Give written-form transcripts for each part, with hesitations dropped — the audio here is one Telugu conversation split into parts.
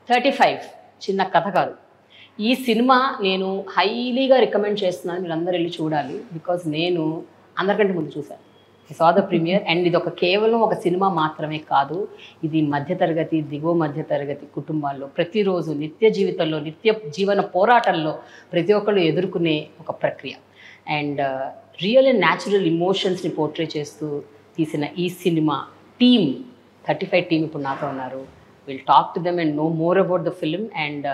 35 చిన్న కథ కాదు. ఈ సినిమా నేను హైలీగా రికమెండ్ చేస్తున్నాను, మీరు అందరూ వెళ్ళి చూడాలి. బికాజ్ నేను అందరికంటే ముందు చూశాను. I saw the premiere. And ఇది కేవలం ఒక సినిమా మాత్రమే కాదు, ఇది మధ్యతరగతి, దిగువ మధ్యతరగతి కుటుంబాల్లో ప్రతిరోజు నిత్య జీవితంలో, నిత్య జీవన పోరాటంలో ప్రతి ఒక్కళ్ళు ఎదుర్కొనే ఒక ప్రక్రియ. అండ్ రియల్ అండ్ న్యాచురల్ ఇమోషన్స్ని పోర్ట్రే చేస్తూ తీసిన ఈ సినిమా టీమ్ 35 టీమ్ ఇప్పుడు నాతో ఉన్నారు. Will talk to them and know more about the film. And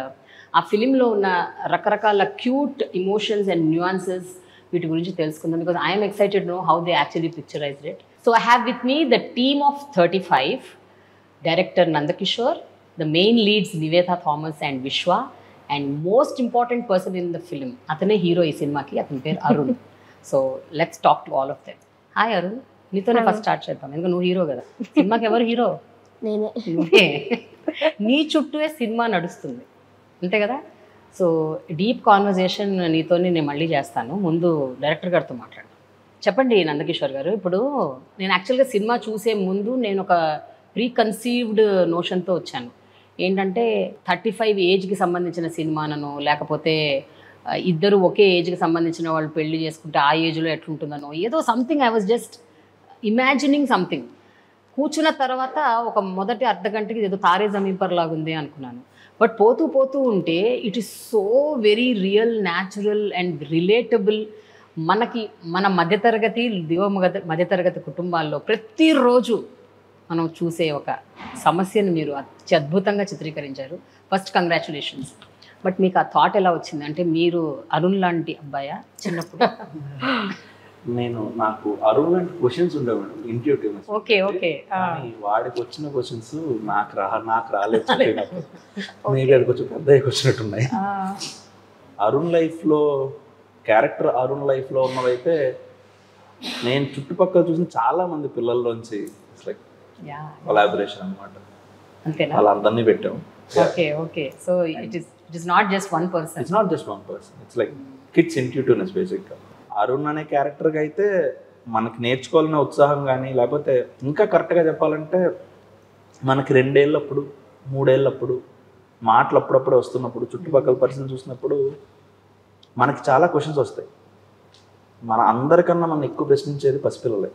ఆ ఫిలింలో ఉన్న రకరకాల క్యూట్ ఇమోషన్స్ అండ్ న్యూయాన్సెస్ వీటి గురించి తెలుసుకుందాం. Because I'm excited know how they actually picturized it. So I have with me the team of 35, director Nandakishore, the main leads Nivetha Thomas and Vishwa, and most important person in the film, అతనే హీరో ఈ సినిమాకి, అతని పేరు Arun. So let's talk to all of them. Hi Arun, నీతోనే ఫస్ట్ స్టార్ట్ చేద్దాం, ఎందుకంటే నువ్వు హీరో కదా. సినిమాకి ఎవరు హీరో? నువ్వే. నీ చుట్టూనే సినిమా నడుస్తుంది, అంతే కదా. సో డీప్ కాన్వర్జేషన్ నీతోని నేను మళ్ళీ చేస్తాను. ముందు డైరెక్టర్ గారితో మాట్లాడదాం. చెప్పండి నందకిషోర్ గారు, ఇప్పుడు నేను యాక్చువల్గా సినిమా చూసే ముందు నేను ఒక ప్రీకన్సీవ్డ్ నోషన్తో వచ్చాను. ఏంటంటే 35 ఏజ్కి సంబంధించిన సినిమానో, లేకపోతే ఇద్దరు ఒకే ఏజ్కి సంబంధించిన వాళ్ళు పెళ్లి చేసుకుంటే ఆ ఏజ్లో ఎట్లుంటుందనో, ఏదో something I was just imagining something. కూర్చున్న తర్వాత ఒక మొదటి అర్ధగంటకి ఏదో తారే జమీన్ పర్ లాగుంది అనుకున్నాను. బట్ పోతూ పోతూ ఉంటే it is so very real, natural and relatable. మనకి మన మధ్యతరగతి, దిగువ మధ్యతరగతి కుటుంబాల్లో ప్రతిరోజు మనం చూసే ఒక సమస్యను మీరు అద్భుతంగా చిత్రీకరించారు. First congratulations. బట్ మీకు ఆ థాట్ ఎలా వచ్చింది? అంటే మీరు అరుణ్ లాంటి అబ్బాయా చిన్నప్పుడు? నాకు అరుణ్ లాంటి క్వశ్చన్స్ ఉండేవి మేడం, ఇంట్యూటివ్. Okay okay. వాడికి వచ్చిన క్వశ్చన్స్ నాకు రాలేదు. మేబీ అది కొంచెం పెద్దగా వచ్చినట్టున్నాయి. అరుణ్ లైఫ్లో క్యారెక్టర్, అరుణ్ లైఫ్లో ఉన్నవైతే నేను చుట్టుపక్కల చూసిన చాలా మంది పిల్లల్లోంచి లైక్ కొలాబరేషన్ అనమాట. వాళ్ళందరినీ పెట్టాము. Okay okay. So it is not just one person. It's not just one person, it's like kids intuitiveness బేసిక్గా. అరుణ్ అనే క్యారెక్టర్కి అయితే మనకి నేర్చుకోవాలనే ఉత్సాహం కానీ, లేకపోతే ఇంకా కరెక్ట్గా చెప్పాలంటే మనకి 2 ఏళ్ళప్పుడు 3 ఏళ్ళప్పుడు మాటలు అప్పుడప్పుడు వస్తున్నప్పుడు, చుట్టుపక్కల పరిస్థితులు చూసినప్పుడు మనకి చాలా క్వశ్చన్స్ వస్తాయి. మన అందరికన్నా మనం ఎక్కువ ప్రశ్నించేది పసిపిల్లలే.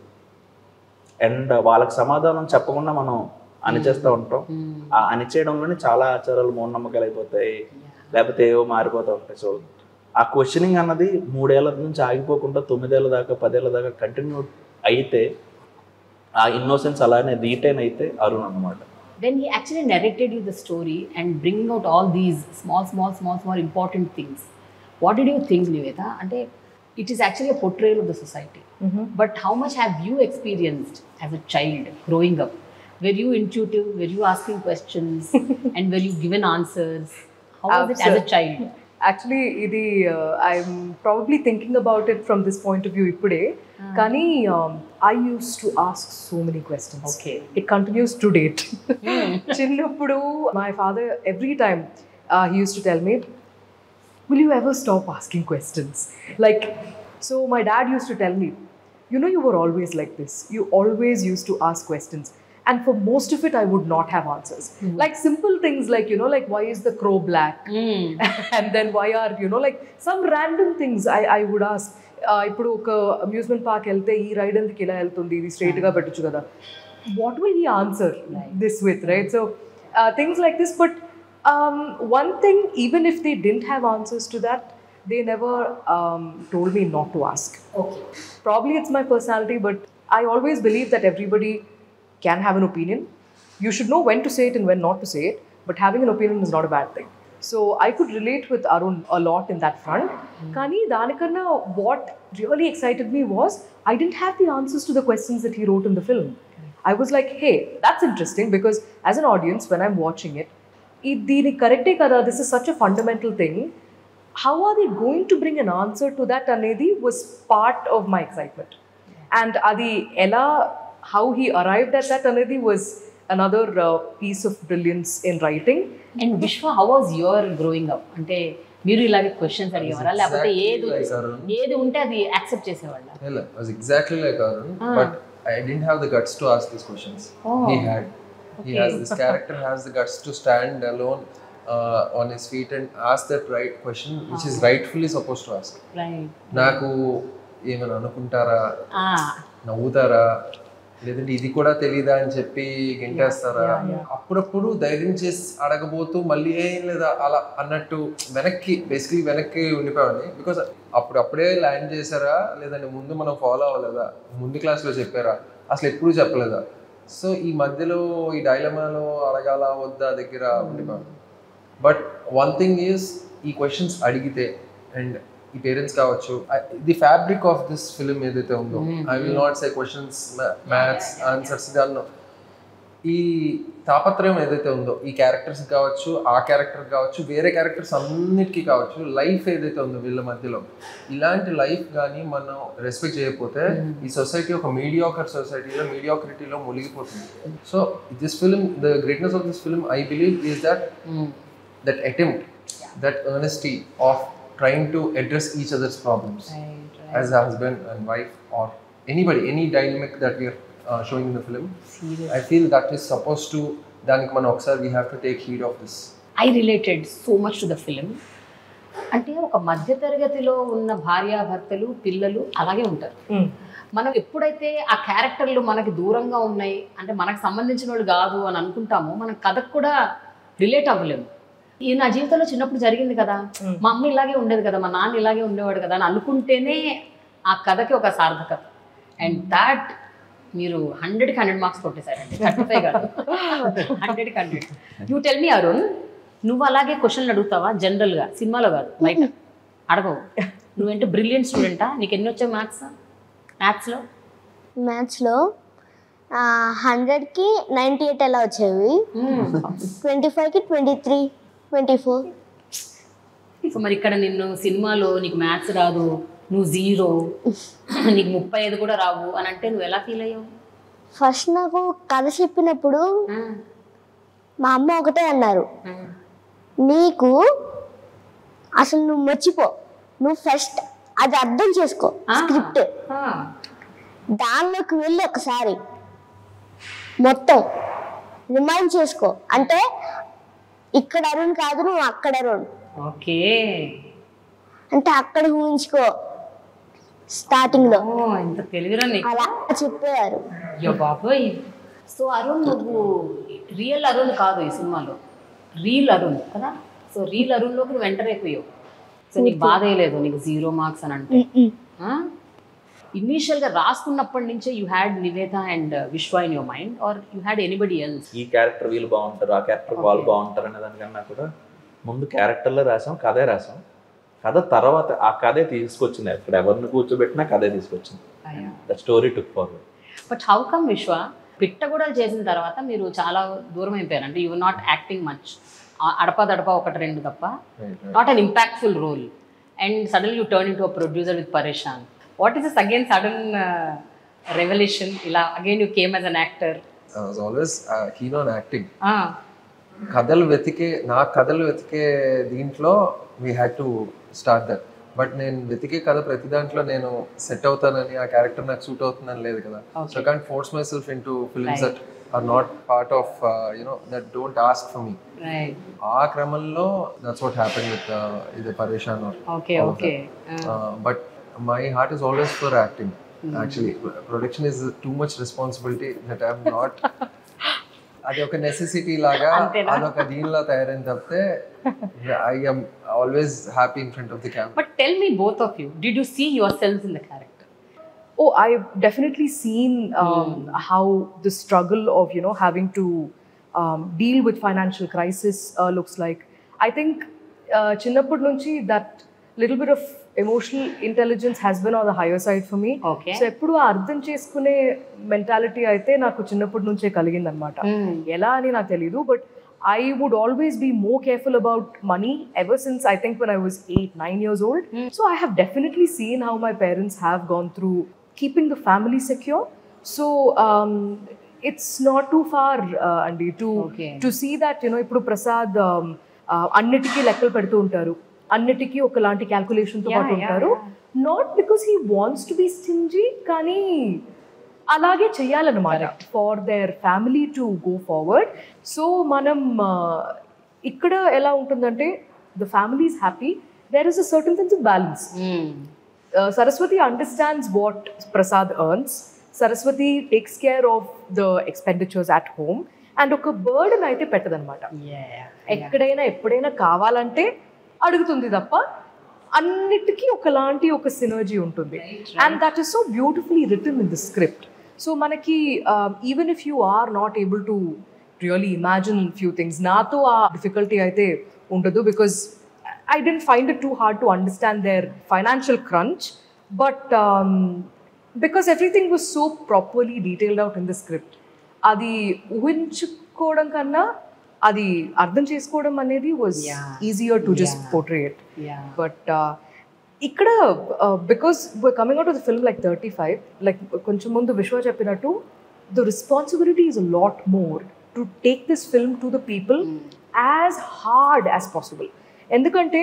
అండ్ వాళ్ళకి సమాధానం చెప్పకుండా మనం అనిచేస్తూ ఉంటాం. ఆ అనిచేయడంలోనే చాలా ఆచారాలు మూఢనమ్మకాలు అయిపోతాయి, లేకపోతే ఏవో మారిపోతూ ఉంటాయి. సో ఆ క్వశ్చనింగ్ అన్నది 3 ఏళ్ల నుంచి ఆగిపోకుండా 9 ఏళ్ళ దాకా 10 ఏళ్ళ దాకా కంటిన్యూ అయితే, ఆ ఇన్నోసెన్స్ అలానే రీటైన్ అయితే అరుణ్ అన్నమాట. When he actually narrated you the story and bringing out all these small important things, what did you think, Niveta? Ante it is actually a portrayal of the society. But how much have you experienced as a child growing up? Were you intuitive? Were you asking questions? And were you given answers? How was it as a child? Actually, I'm probably thinking about it from this point of view ippude. Kani I used to ask so many questions. Okay. It continues to date. Chinnappudu my father every time he used to tell me, will you ever stop asking questions? Like, so my dad used to tell me, you know, you were always like this. You always used to ask questions. And for most of it, I would not have answers. Like simple things like, you know, like why is the crow black? And then why are, you know, like some random things I would ask. Ippudu oka amusement park elte ee ride endiki ila eltundi, idi straight ga pettochu kada. What will he answer this with, right? So things like this. But one thing, even if they didn't have answers to that, they never told me not to ask. Okay. Probably it's my personality, but I always believe that everybody can have an opinion. You should know when to say it and when not to say it, but having an opinion is not a bad thing. So I could relate with Arun a lot in that front. Kani danikanna what really excited me was I didn't have the answers to the questions that he wrote in the film. I was like, hey, that's interesting, because as an audience when I'm watching it, idini correcte kada, this is such a fundamental thing. How are they going to bring an answer to that anedi was part of my excitement. And adi ela how he arrived at that anedi was another piece of brilliance in writing. And Vishwa, how was your growing up? Ante మీరు ఇలాగే క్వశ్చన్స్ అడిగేవారా, లేకపోతే ఏది ఉంటే అది యాక్సెప్ట్ చేసేవాళ్ళా? I was exactly like Arun, but I didn't have the guts to ask these questions. He had. He has this character has the guts to stand alone on his feet and ask that right question, which is rightfully supposed to ask. Right. నాకు ఏమైనా అనుకుంటారా, నవ్వుతారా, లేదంటే ఇది కూడా తెలీదా అని చెప్పి గెంటేస్తారా, అప్పుడప్పుడు ధైర్యం చేసి అడగబోతూ మళ్ళీ ఏం లేదా అలా అన్నట్టు వెనక్కి ఉండిపోయాడు. బికాస్ అప్పుడే ల్యాండ్ చేశారా, లేదంటే ముందు మనం ఫాలో అవ్వలేదా, ముందు క్లాస్లో చెప్పారా, అసలు ఎప్పుడూ చెప్పలేదా. సో ఈ మధ్యలో ఈ డైలమాలో అడగాల వద్దా దగ్గర ఉండిపోయాడు. బట్ వన్ థింగ్ ఈజ్ ఈ క్వశ్చన్స్ అడిగితే అండ్ ఈ పేరెంట్స్ కావచ్చు, the fabric of this film ఏదైతే ఉందో, I will not say questions, maths, answers, దాన్ని ఈ తాపత్రయం ఏదైతే ఉందో ఈ క్యారెక్టర్స్ కావచ్చు, ఆ క్యారెక్టర్ కావచ్చు, వేరే క్యారెక్టర్స్ అన్నిటికీ కావచ్చు, లైఫ్ ఏదైతే ఉందో వీళ్ళ మధ్యలో, ఇలాంటి లైఫ్ కానీ మనం రెస్పెక్ట్ చేయకపోతే ఈ సొసైటీ ఒక మీడియాక్రిటీలో మునిగిపోతుంది. So this film, the greatness of this film I believe is that attempt, that earnesty of trying to address each other's problems as a husband and wife or anybody, any dynamic that we are showing in the film. I feel that is supposed to, danik man okkar we have to take heed of this. I related so much to the film. అంటే ఒక మధ్య తరగతిలో ఉన్న భార్యాభర్తలు, పిల్లలు అలాగే ఉంటారు. మనం ఎప్పుడైతే ఆ క్యారెక్టర్లు మనకి దూరంగా ఉన్నాయి, అంటే మనకు సంబంధించిన వాళ్ళు కాదు అని అనుకుంటామో, మన కథకు కూడా రిలేట్ అవ్వలేము. ఈ నా జీవితంలో చిన్నప్పుడు జరిగింది కదా, మా అమ్మ ఇలాగే ఉండేది కదా, మా నాన్న ఇలాగే ఉండేవాడు కదా అని అనుకుంటేనే ఆ కథకి ఒక సార్థకత. అండ్ దాట్ మీరు 100కి 100 మార్క్స్ కొట్టేశారండి, 35 కాదు, 100కి 100. యూ టెల్ మీ అరుణ్, నువ్వు అలాగే క్వశ్చన్లు అడుగుతావా జనరల్గా? సినిమాలో కాదు, బయట అడగవు. నువ్వేంటే బ్రిలియంట్ స్టూడెంటా? నీకు ఎన్ని వచ్చావు మ్యాథ్స్లో? 100కి 98 ఎలా వచ్చేవి, 25కి 23, 24. సో మరి ఇక్కడ నిన్ను సినిమాలో నీకు మ్యాథ్స్ రాదు, నువ్వు 0, నీకు 35 కూడా రావు అని అంటే నువ్వు ఎలా ఫీల్ అయ్యావు? ఫస్ట్ నాకు కథ చెప్పినప్పుడు మా అమ్మ ఒకటే అన్నారు, నీకు అసలు నువ్వు మర్చిపో, నువ్వు ఫస్ట్ అది అర్థం చేసుకో, స్క్రిప్ట్ దానిలోకి వెళ్ళి ఒకసారి మొత్తం రిమైండ్ చేసుకో, అంటే ఇక్కడ అరుణ్ కాదు, నువ్వు అక్కడ అరుణ్. ఓకే, అంటే అక్కడ ఊహించుకో స్టార్టింగ్ లో. ఇంత తెలివిరా నీకు, అలా చెప్పారు. అయ్యో బాబోయ్. సో అరుణ్ నువ్వు రియల్ అరుణ్ కాదు ఈ సినిమాలో, రీల్ అరుణ్ కదా. సో రీల్ అరుణ్లోకి నువ్వు ఎంటర్ అయిపోయావు. సో నీకు బాధ లేదు నీకు 0 మార్క్స్ అని అంటే? ఇనీషియల్గా రాసుకున్నప్పటి నుంచే you had Niveda and Vishwa in your mind, or you had anybody else? ఈ క్యారెక్టర్ వీళ్ళు బాగుంటారు, ఆ క్యారెక్టర్ వాళ్ళు బాగుంటారు అనే దానికన్నా కూడా ముందు క్యారెక్టర్లో రాసాం, కథే రాసాం. కథ తర్వాత ఆ కథే తీసుకొచ్చింది, ఇక్కడ ఎవరిని కూర్చోబెట్టినా కథే తీసుకొచ్చింది. The story took forward. But how come Vishwa పిట్టగూడలు చేసిన తర్వాత మీరు చాలా దూరం అయిపోయారు? అంటే యూ నాట్ యాక్టింగ్ మచ్, అడపదడప 1-2 తప్ప, not an impactful role, and suddenly you turn into a producer with Pareshan. What is this again sudden revelation? Again you came as an actor. I was always keen on acting. కథలు వెతికే దీంట్లో we had to start that. But నేను వెతికే కథ ప్రతి దాంట్లో నేను సెట్ అవుతానని, ఆ క్యారెక్టర్ నాకు సూట్ అవుతుందని లేదు కదా. So I can't force myself into films that are not part of that don't ask for me. ఆ క్రమంలో దట్స్ వాట్ హ్యాపెన్ విత్ ఇది Pareshan. But my heart is always for acting. Actually, production is too much responsibility that I'm not. అది ఒక నెసెసిటీ లాగా, అదొక దీనిలా తయారైన తప్పితే I am always happy in front of the camera. But tell me, both of you, did you see yourselves in the character? Oh, I've definitely seen how the struggle of having to deal with financial crisis looks like. I think chinnappudu nunchi that little bit of emotional intelligence has been on the higher side for me. Okay. So eppudu ardham cheskune mentality aithe naaku chinnappudu nunche kaligindi annamata. Ela ani naaku teliyadu, but I would always be more careful about money ever since I think when I was 8-9 years old. So I have definitely seen how my parents have gone through keeping the family secure. So it's not too far Andy to see that ippudu Prasad annitiki lekkal pedutu untaru, అన్నిటికీ ఒకలాంటి క్యాల్కులేషన్తో పాటు ఉంటారు. Not because he wants to be stingy, కానీ అలాగే చెయ్యాలన్నమాట for their family to go forward. So మనం ఇక్కడ ఎలా ఉంటుందంటే the family is happy, there is a certain sense of balance. Saraswati understands what Prasad earns. Saraswati takes care of the expenditures at home and ఒక బర్డన్ అయితే పెట్టదన్నమాట. ఎక్కడైనా ఎప్పుడైనా కావాలంటే అడుగుతుంది తప్ప అన్నిటికీ ఒకలాంటి ఒక సినర్జీ ఉంటుంది. And that is so beautifully written in the script. So మనకి even if you are not able to really imagine few things, నాతో ఆ డిఫికల్టీ అయితే ఉండదు, because I didn't find it too hard to understand their financial crunch, but because everything was so properly detailed out in the script, adi uhinchukodam kanna adi ardham chesukodam anedi was easier to just portray it. But ikkada because we're coming out of the film like 35, like koncham mundu Vishwa cheppinattu, the responsibility is a lot more to take this film to the people as hard as possible. ఎందుకంటే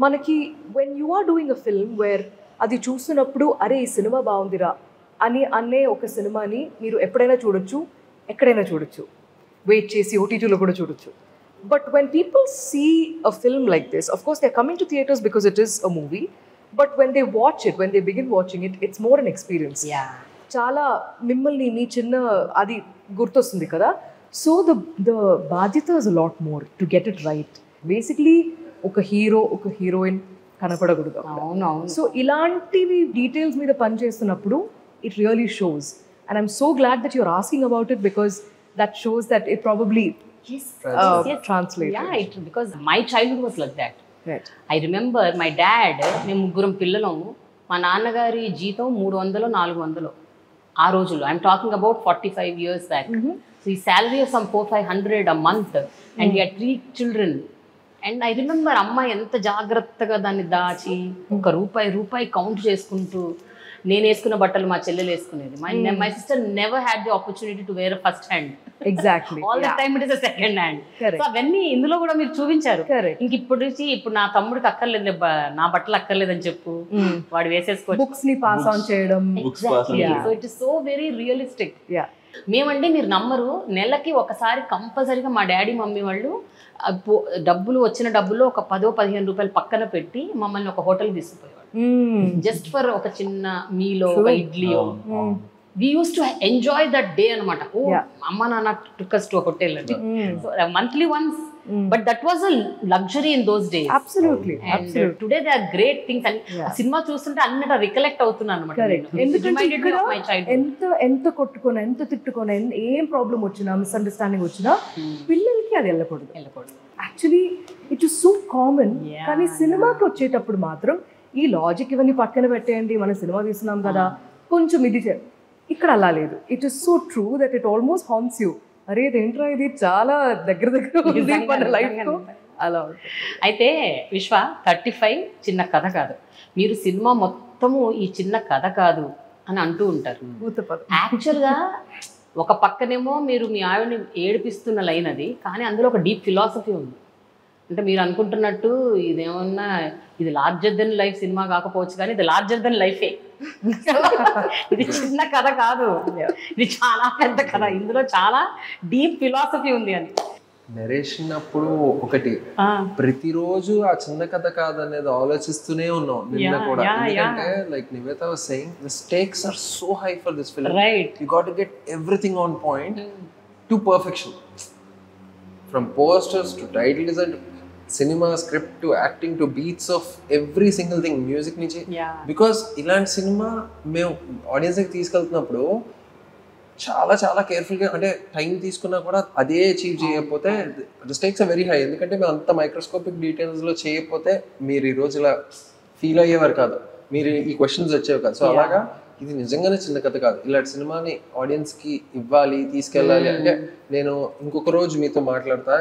మనకి when you are doing a film where అది చూస్తున్నప్పుడు అరే ఈ సినిమా బాగుందిరా అని అనే ఒక సినిమాని మీరు ఎప్పుడైనా చూడొచ్చు, ఎక్కడైనా చూడొచ్చు, వెయిట్ చేసి ఓటీటీలో కూడా చూడొచ్చు. But when people see a film like this, of course they are coming to theatres because it is a movie, but when they watch it, when they begin watching it, it's more an experience. చాలా మిమ్మల్ని మీ చిన్న అది గుర్తొస్తుంది కదా. సో ద బాధ్యత is a lot more to get it right. Basically ఒక హీరో ఒక హీరోయిన్ కనపడకూడదు. సో ఇలాంటివి డీటెయిల్స్ మీద పనిచేస్తున్నప్పుడు it really shows. And I'm so glad that you're asking about it, because that shows that it probably translated. Because my childhood was like that. Right. I remember my dad, మేము ముగ్గురం పిల్లలం, మా నాన్నగారి జీతం 300-400 ఆ రోజుల్లో. I'm talking about 45 years back. So his salary of some 400-500 a month, and he had 3 children. And I remember అమ్మ ఎంత జాగ్రత్తగా దాన్ని దాచి ఒక రూపాయి కౌంట్ చేసుకుంటూ, నేను వేసుకున్న బట్టలు మా చెల్లెలు వేసుకునేది. My sister never had the opportunity to wear first hand. Exactly all the time it is a second hand. So అవన్నీ ఇందులో కూడా మీరు చూపించారు. ఇంక ఇప్పుడు నా తమ్ముడికి అక్కర్లేదు, నా బట్టలు అక్కర్లేదని చెప్పు, వాడు వేసేసుకో, బుక్స్ ని పాస్ ఆన్ చేయడం. So it is so very realistic. మేమంటే మీరు నమ్మరు, నెలకి ఒకసారి కంపల్సరీగా మా డాడీ మమ్మీ వాళ్ళు డబ్బులు వచ్చిన డబ్బుల్లో ఒక 10-15 రూపాయలు పక్కన పెట్టి మమ్మల్ని ఒక హోటల్ తీసుకుపోయేవాడు, జస్ట్ ఫర్ ఒక చిన్న మీలో ఒక ఇడ్లీయో. we used to enjoy that day అనమాట. ఓ అమ్మ నాన్న took us to a hotel అండి. So monthly once, but that was a luxury in those days. Absolutely. And today there are great things. And cinema చూస్తుంటే అన్నట రికలెక్ట్ అవుతున్నాను అనమాట. ఎందుకంటే ఇక్కడ ఎంత కొట్టుకొని ఎంత తిట్టుకొని ఏం ప్రాబ్లం వచ్చినా మిస్అండర్స్టాండింగ్ వచ్చినా పిల్లలకి అది వెళ్ళకూడదు. Actually it is so common. కానీ సినిమాకి వచ్చేటప్పుడు మాత్రం ఈ లాజిక్ ఇవన్నీ పక్కన పెట్టేయండి, మనం సినిమా తీస్తున్నాం కదా, కొంచెం ఇది ఇక్కడ అలా లేదు. It is so true that it almost haunts you. అరే ఇదేంట్రా ఇది చాలా దగ్గర ఉంది మన లైఫ్ అలా. అయితే విశ్వ 35 చిన్న కథ కాదు, మీరు సినిమా మొత్తము ఈ చిన్న కథ కాదు అని అంటూ ఉంటారు. యాక్చువల్గా ఒక పక్కనేమో మీరు మీ ఆవిడని ఏడిపిస్తున్న లైన్ అది, కానీ అందులో ఒక డీప్ ఫిలాసఫీ ఉంది. అంటే మీరు అనుకుంటున్నట్టు ఇదేమన్నా ఇది లార్జర్ దెన్ లైఫ్ సినిమా కాకపోవచ్చు, కానీ ఇది లార్జర్ దెన్ లైఫే. ఇది చిన్న కథ కాదు, ఇది చాలా పెద్ద కథ, ఇందులో చాలా డీప్ ఫిలాసఫీ ఉంది అని. నరేషన్ అప్పుడు ఒకటి ప్రతిరోజు ఆ చిన్న కథ కాదనేది ఆలోచిస్తూనే ఉన్నాం నిన్న కూడా. ఎందుకంటే like Nivetha was saying the stakes are so high for this film. You got to get everything on point to perfection, from posters to title design, cinema script to acting to beats of every single thing, music నుంచి. బికాస్ ఇలాంటి సినిమా మేము ఆడియన్స్కి తీసుకెళ్తున్నప్పుడు చాలా చాలా కేర్ఫుల్గా, అంటే టైం తీసుకున్నా కూడా అదే అచీవ్ చేయకపోతే the stakes are very high. ఎందుకంటే మేము అంత మైక్రోస్కోపిక్ డీటెయిల్స్లో చేయకపోతే మీరు ఈరోజు ఇలా ఫీల్ అయ్యేవారు కాదు, మీరు ఈ క్వశ్చన్స్ వచ్చేవి కాదు. సో అలాగా ఇది నిజంగానే చిన్న కథ కాదు. ఇలాంటి సినిమాని ఆడియన్స్కి ఇవ్వాలి, తీసుకెళ్ళాలి. అంటే నేను ఇంకొక రోజు మీతో మాట్లాడతా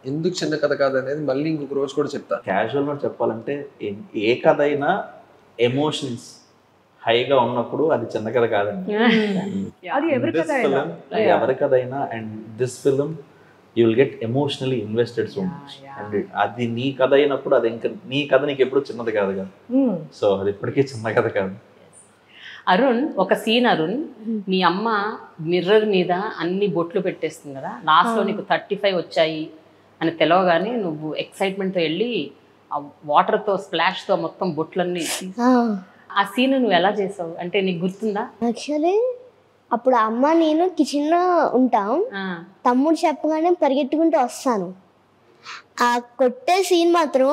ఎందుకు చిన్న కథ కాదు అనేది, మళ్ళీ ఇంకొక రోజు కూడా చెప్తా. క్యాజువల్గా చెప్పాలంటే ఏ కథ అయినా ఎమోషన్స్ హైగా ఉన్నప్పుడు అది చిన్న కథ కాదండి, అది ఎవరి కథ అయినా. And this film you will get emotionally invested so much. And అది నీ కథ అయినప్పుడు అది ఇంకా నీ కథ నీకు ఎప్పుడు చిన్నది కాదు కదా. సో అది ఎప్పటికీ చిన్న కథ కాదు. అరుణ్, ఒక సీన్ అరుణ్, మీ అమ్మ మిర్రర్ మీద అన్ని బొట్లు పెట్టేస్తుంది కదా, లాస్ట్లో నీకు 35 వచ్చాయి అని తెలవగానే నువ్వు ఎక్సైట్మెంట్తో వెళ్ళి ఆ వాటర్తో స్ప్లాష్తో మొత్తం బొట్లన్నీ ఆ సీన్ నువ్వు ఎలా చేసావు అంటే నీకు గుర్తుందా? యాక్చువల్లీ అప్పుడు అమ్మ నేను కిచెన్లో ఉంటాం, తమ్ముడు చెప్పగానే పరిగెట్టుకుంటూ వస్తాను. ఆ కొట్టే సీన్ మాత్రం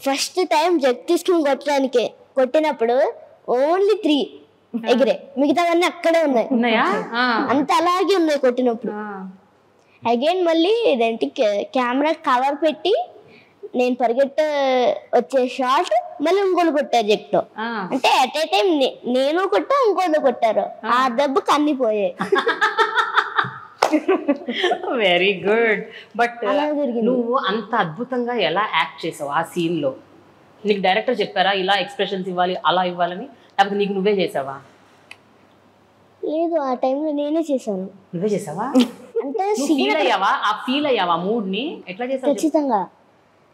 ఫస్ట్ టైం జగ్ తీసుకుని కొట్టడానికే, కొట్టినప్పుడు ఓన్లీ 3 ఎగిరే, మిగతావన్నీ అక్కడే ఉన్నాయా? అంత అలాగే ఉన్నాయి కొట్టినప్పుడు. అగైన్ మళ్ళీ ఇదేంటి కెమెరా కవర్ పెట్టి నేను పరిగెట్ట వచ్చే షాట్ మళ్ళీ ఇంకోళ్ళు కొట్టారు జెక్తో, అంటే అట్ ఏ టైం నేను కొట్టా ఇంకోళ్ళు కొట్టారు, ఆ దెబ్బకి అన్ని పోయాయి. Very good. బట్ నువ్వు అంత అద్భుతంగా ఎలా యాక్ట్ చేసావు ఆ సీన్లో? నీకు డైరెక్టర్ చెప్పారా ఇలా ఎక్స్ప్రెషన్స్ ఇవ్వాలి అలా ఇవ్వాలని, లేకపోతే నీకు నువ్వే చేసావా? లేదు, ఆ టైంలో నేనే చేశాను. నువ్వే చేసావా? అంటే ఫీల్ అయ్యావా మూడ్ ని? ఎట్లా చేసావు? ఖచ్చితంగా.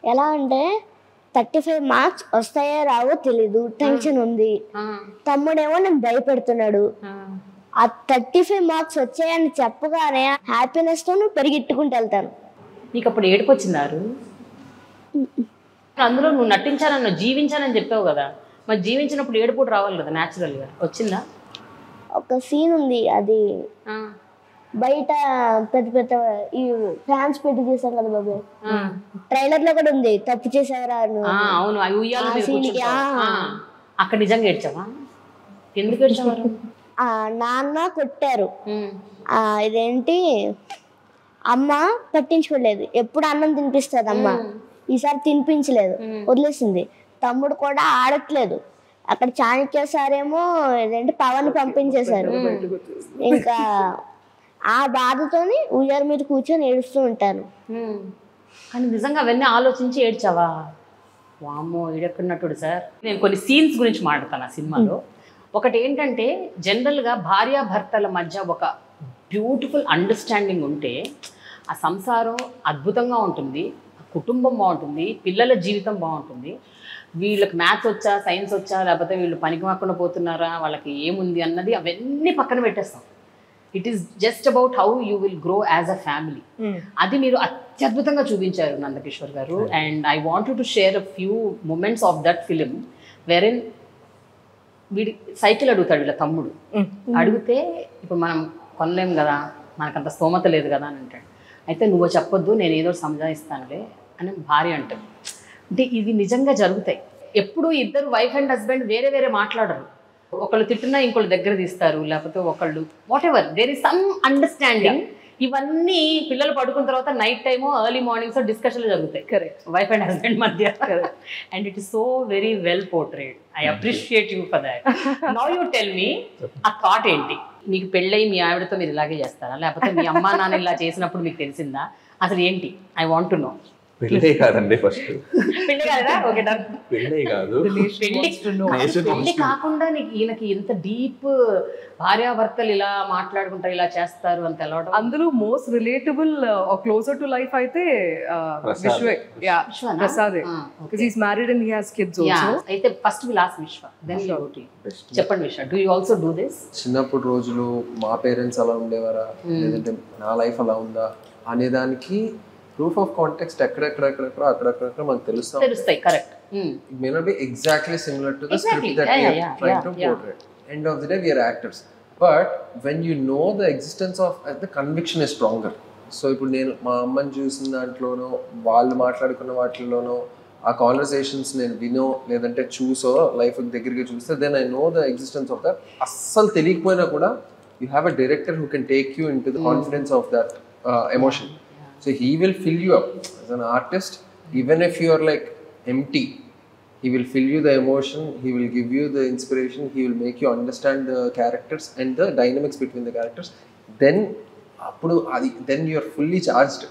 ఎలా అంటే 35 మార్క్స్ వస్తాయో రావో తెలీదు, టెన్షన్ ఉంది. తమ్ముడేమో నేను భయపెడుతున్నాడు. ఆ 35 మార్క్స్ వచ్చాయని చెప్పగానే హ్యాపీనెస్ తో పరిగెట్టుకుంటూ వెళ్తాను. నీకు అప్పుడు ఏడుపు వచ్చిందారు? అందులో నువ్వు నటించానన్న జీవించానని చెప్పావు కదా, మరి జీవించినప్పుడు ఏడుపు రావాలి కదా, న్యాచురల్గా వచ్చిందా? ఒక సీన్ ఉంది, అది బయట పెద్ద పెద్ద ఈ ఫ్యాన్స్ పెట్టి చేశాం కదా బాబు, ట్రైలర్ లో కూడా ఉంది, తప్పు చేసేవరా. అవును, అక్కడ నిజంగా ఏడ్చావా? ఎందుకు ఏడ్చావారు? నాన్న కొట్టారు, ఇదేంటి అమ్మ పట్టించుకోలేదు, ఎప్పుడు అన్నం తినిపిస్తుంది అమ్మ, ఈసారి తినిపించలేదు, వదిలేసింది. తమ్ముడు కూడా ఆడట్లేదు, అక్కడ చాణక్య సార్ ఏమో ఇదేంటి పవన్ పంపించేశారు. ఇంకా ఆ బాధతోని ఉయ్యాల మీద కూర్చొని ఏడుస్తూ ఉంటాను. కానీ నిజంగా అవన్నీ ఆలోచించి ఏడ్చావా? వామ్మో, ఏడెక్కడున్నట్టు సార్. నేను కొన్ని సీన్స్ గురించి మాట్లాడతాను ఆ సినిమాలో. ఒకటి ఏంటంటే, జనరల్గా భార్యాభర్తల మధ్య ఒక బ్యూటిఫుల్ అండర్స్టాండింగ్ ఉంటే ఆ సంసారం అద్భుతంగా ఉంటుంది, కుటుంబం బాగుంటుంది, పిల్లల జీవితం బాగుంటుంది. వీళ్ళకి మ్యాథ్స్ వచ్చా, సైన్స్ వచ్చా, లేకపోతే వీళ్ళు పనికి మాకుండా పోతున్నారా, వాళ్ళకి ఏముంది అన్నది అవన్నీ పక్కన పెట్టేస్తాం. It is just about how you will grow as a family. అది మీరు అత్యద్భుతంగా చూపించారు Nandakishore garu. And I want to share a few moments of that film wherein వీడి సైకిల్ అడుగుతాడు వీళ్ళ తమ్ముడు. అడిగితే ఇప్పుడు మనం కొనలేం కదా, మనకంత స్తోమత లేదు కదా అని అంటాడు. అయితే నువ్వు చెప్పొద్దు, నేను ఏదో సంజాయిస్తానులే అని భార్య అంటాడు. అంటే ఇవి నిజంగా జరుగుతాయి. ఎప్పుడు ఇద్దరు వైఫ్ అండ్ హస్బెండ్ వేరే వేరే మాట్లాడరు, ఒకళ్ళు తిట్టినా ఇంకోళ్ళు దగ్గర తీస్తారు, లేకపోతే ఒకళ్ళు whatever there is some understanding. ఇవన్నీ పిల్లలు పడుకున్న తర్వాత నైట్ టైమో ఎర్లీ మార్నింగ్స్ డిస్కషన్లు జరుగుతాయి. కరెక్ట్, వైఫ్ అండ్ హస్బెండ్ మధ్య. And it is so very well portrayed. I appreciate you for that. Now you tell me, ఆ థాట్ ఏంటి? మీకు పెళ్ళై మీ ఆవిడతో మీరు ఇలాగే చేస్తారా, లేకపోతే మీ అమ్మా నాన్న ఇలా చేసినప్పుడు మీకు తెలిసిందా? అసలు ఏంటి? I want to know. పెళ్ళే కాదండి, ఫస్ట్ పెళ్ళి కాదా? ఓకే, పెళ్ళే కాదు, పెళ్ళి కాకుండా నీకు ఈయనకి ఎంత డీప్ భార్యాభర్తలు ఇలా మాట్లాడుకుంటారు, ఇలా చేస్తారు అని తెలవడం. అందులో most relatable closer to life అయితే విశ్వే. ప్రసాదే, because he's married and he has kids also. అయితే ఫస్ట్ విల్ ఆస్క్ విశ్వ, దెన్ యు గో టు. చెప్పండి విశ్వ, do you also do this? చిన్నప్పుడు రోజులు మా పేరెంట్స్ అలా ఉండేవారా, లేదంటే నా లైఫ్ అలా ఉందా అనేదానికి ప్రూఫ్ ఆఫ్ కాంటెక్స్ట్ అక్కడెక్కడ మనకు తెలుస్తాయి. Correct. It may not be exactly similar to the script that we are trying to portray. End of the day, we are actors. But when you know the existence of, the conviction is stronger. So ఇప్పుడు నేను మా అమ్మని చూసిన దాంట్లోనో, వాళ్ళు మాట్లాడుకున్న వాటిల్లోనో, ఆ కాన్వర్సేషన్స్ నేను వినో లేదంటే చూసో లైఫ్ దగ్గరికి చూస్తే, then I know the existence of that. అస్సలు తెలియకపోయినా కూడా you have a director who can take you into the confidence of that emotion. So he will fill you up as an artist, even if you are like empty. He will fill you the emotion, he will give you the inspiration, he will make you understand the characters and the dynamics between the characters. Then then you are fully charged.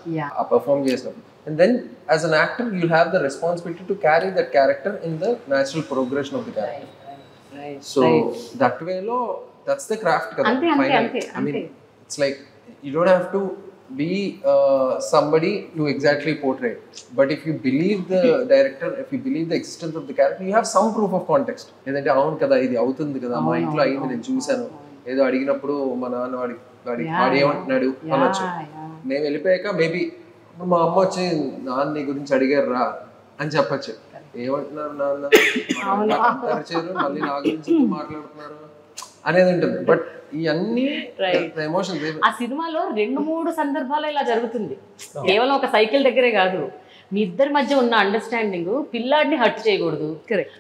Perform చేసినప్పుడు. And then as an actor you have the responsibility to carry that character in the natural progression of the character. Right. So that way lo, that's the craft kada. I mean, it's like you don't have to be somebody to exactly portray it. But if you believe the director, if you believe the existence of the character, you have some proof of context. ఏదంటే అవును కదా ఇది అవుతుంది కదా మా ఇంట్లో అయింది నేను చూశాను ఏదో అడిగినప్పుడు మా నాన్న వాడి ఏమంటున్నాడు అనొచ్చు. నేను వెళ్ళిపోయాక మేబీ మా అమ్మ వచ్చి నాన్న నీ గురించి అడిగారు రా అని చెప్పచ్చు. ఏమంటున్నారు నాన్న పరిచయం మళ్ళీ నా గురించి మాట్లాడుతున్నారు అనేది ఉంటుంది. బట్ ఇవన్నీ ఎమోషన్స్. ఆ సినిమాలో 2-3 సందర్భాలు ఇలా జరుగుతుంది. కేవలం ఒక సైకిల్ దగ్గరే కాదు, మీ ఇద్దరి మధ్య ఉన్న అండర్స్టాండింగ్ పిల్లాడిని హర్ట్ చేయకూడదు,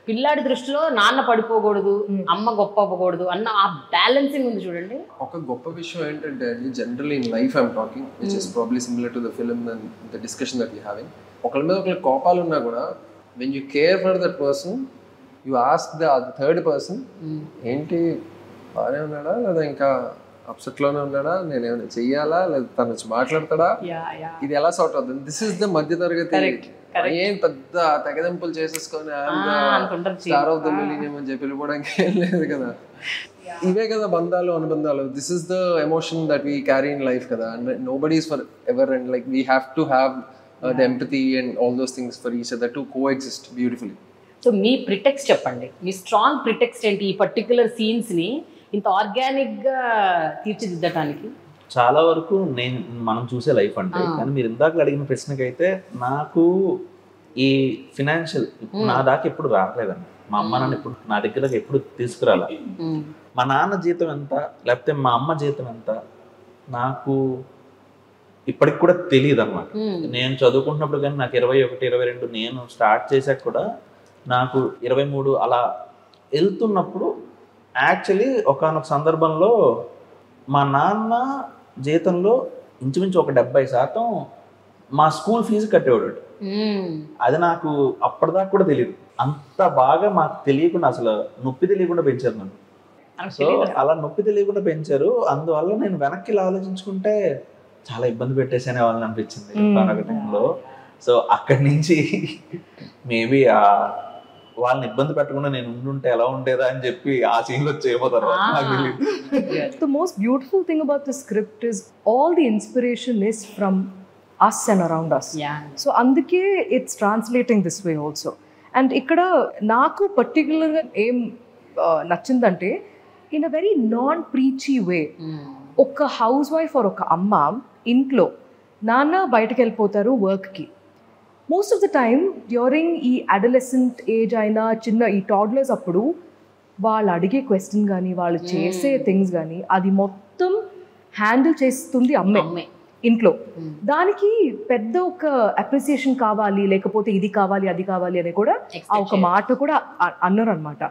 పిల్లాడి దృష్టిలో నాన్న పడిపోకూడదు, అమ్మ గొప్ప అవ్వకూడదు అన్న ఆ బ్యాలెన్సింగ్ ఉంది చూడండి. ఒక గొప్ప విషయం ఏంటంటే generally in life I'm talking which is probably similar to the film and the discussion that you having. ఒకరి మీద ఒకరికి కోపాలు ఉన్నా కూడా when you care for that person you ask the third person ఏంటి బాగానే ఉన్నాడా లేదా ఇంకా అప్సెట్ లోనే ఉన్నాడా, నేను ఏమైనా చెయ్యాలా లేదా తను వచ్చి మాట్లాడతాడా, ఇది ఎలా సార్ట్ అవుతుంది. దిస్ ఇస్ ద మధ్య తరగతి. ఏం పెద్ద తెగదెంపులు చేసేసుకొని స్టార్ ఆఫ్ ద మిలీనియం అని చెప్పి వెళ్ళిపోవడానికి ఏం లేదు కదా. ఇవే కదా బంధాలు అనుబంధాలు. This is the emotion that we carry in life కదా. And nobody is forever and like we have to have the empathy and all those things for each other to coexist beautifully. So మీ ప్రిటెక్స్ట్ చెప్పండి, మీ స్ట్రాంగ్ ప్రిటెక్స్ట్ ఏంటి ఈ పర్టికులర్ సీన్స్ ని ఇంత ఆర్గానిక్ గా తీర్చిదిద్దటానికి? చాలా వరకు మనం చూసే లైఫ్ అంటే, కానీ మీరు ఇందాక అడిగిన ప్రశ్నకైతే నాకు ఈ ఫినాన్షియల్ నా దాకా ఎప్పుడు రావట్లేదండి. మా అమ్మ నాన్న ఎప్పుడు నా దగ్గరకు ఎప్పుడు తీసుకురాలా. మా నాన్న జీతం ఎంత లేకపోతే మా అమ్మ జీతం ఎంత నాకు ఇప్పటికి కూడా తెలియదు అన్నమాట. నేను చదువుకుంటున్నప్పుడు కానీ నాకు 21, 22 నేను స్టార్ట్ చేశాక కూడా నాకు 23 అలా వెళ్తున్నప్పుడు యాక్చువల్లీ ఒకానొక సందర్భంలో మా నాన్న జీతంలో ఇంచుమించు ఒక 70% మా స్కూల్ ఫీజు కట్టేవాడు. అది నాకు అప్పటిదాకా కూడా తెలియదు. అంత బాగా మాకు తెలియకుండా అసలు నొప్పి తెలియకుండా పెంచారు నన్ను. సో అలా నొప్పి తెలియకుండా పెంచారు. అందువల్ల నేను వెనక్కి ఇలా ఆలోచించుకుంటే చాలా ఇబ్బంది పెట్టేసానే వాళ్ళని అనిపించింది ఒక టైంలో. సో అక్కడి నుంచి మేబీ వాళ్ళని ఇబ్బంది పెట్టకుండా నేను ఉండుంటే ఎలా ఉండేదా అని చెప్పి ఆ సీన్లో చేయబోతారు. The most beautiful thing about the script is all the inspiration is from us and around us. So అందుకే it's translating this way also. And ఇక్కడ నాకు పర్టికులర్గా ఏం నచ్చిందంటే in a very non preachy వే. ఒక హౌస్ వైఫ్ ఆర్ ఒక అమ్మ ఇంట్లో, నాన్న బయటకు వెళ్ళిపోతారు వర్క్కి. Most of the time during ఈ అడలెసెంట్ ఏజ్ అయినా చిన్న ఈ టాడ్లర్స్ అప్పుడు వాళ్ళు అడిగే క్వశ్చన్ కానీ వాళ్ళు చేసే థింగ్స్ కానీ అది మొత్తం హ్యాండిల్ చేస్తుంది అమ్మే ఇంట్లో. దానికి పెద్ద ఒక అప్రిసియేషన్ కావాలి, లేకపోతే ఇది కావాలి అది కావాలి అని కూడా ఆ ఒక మాట కూడా అన్నారు అనమాట.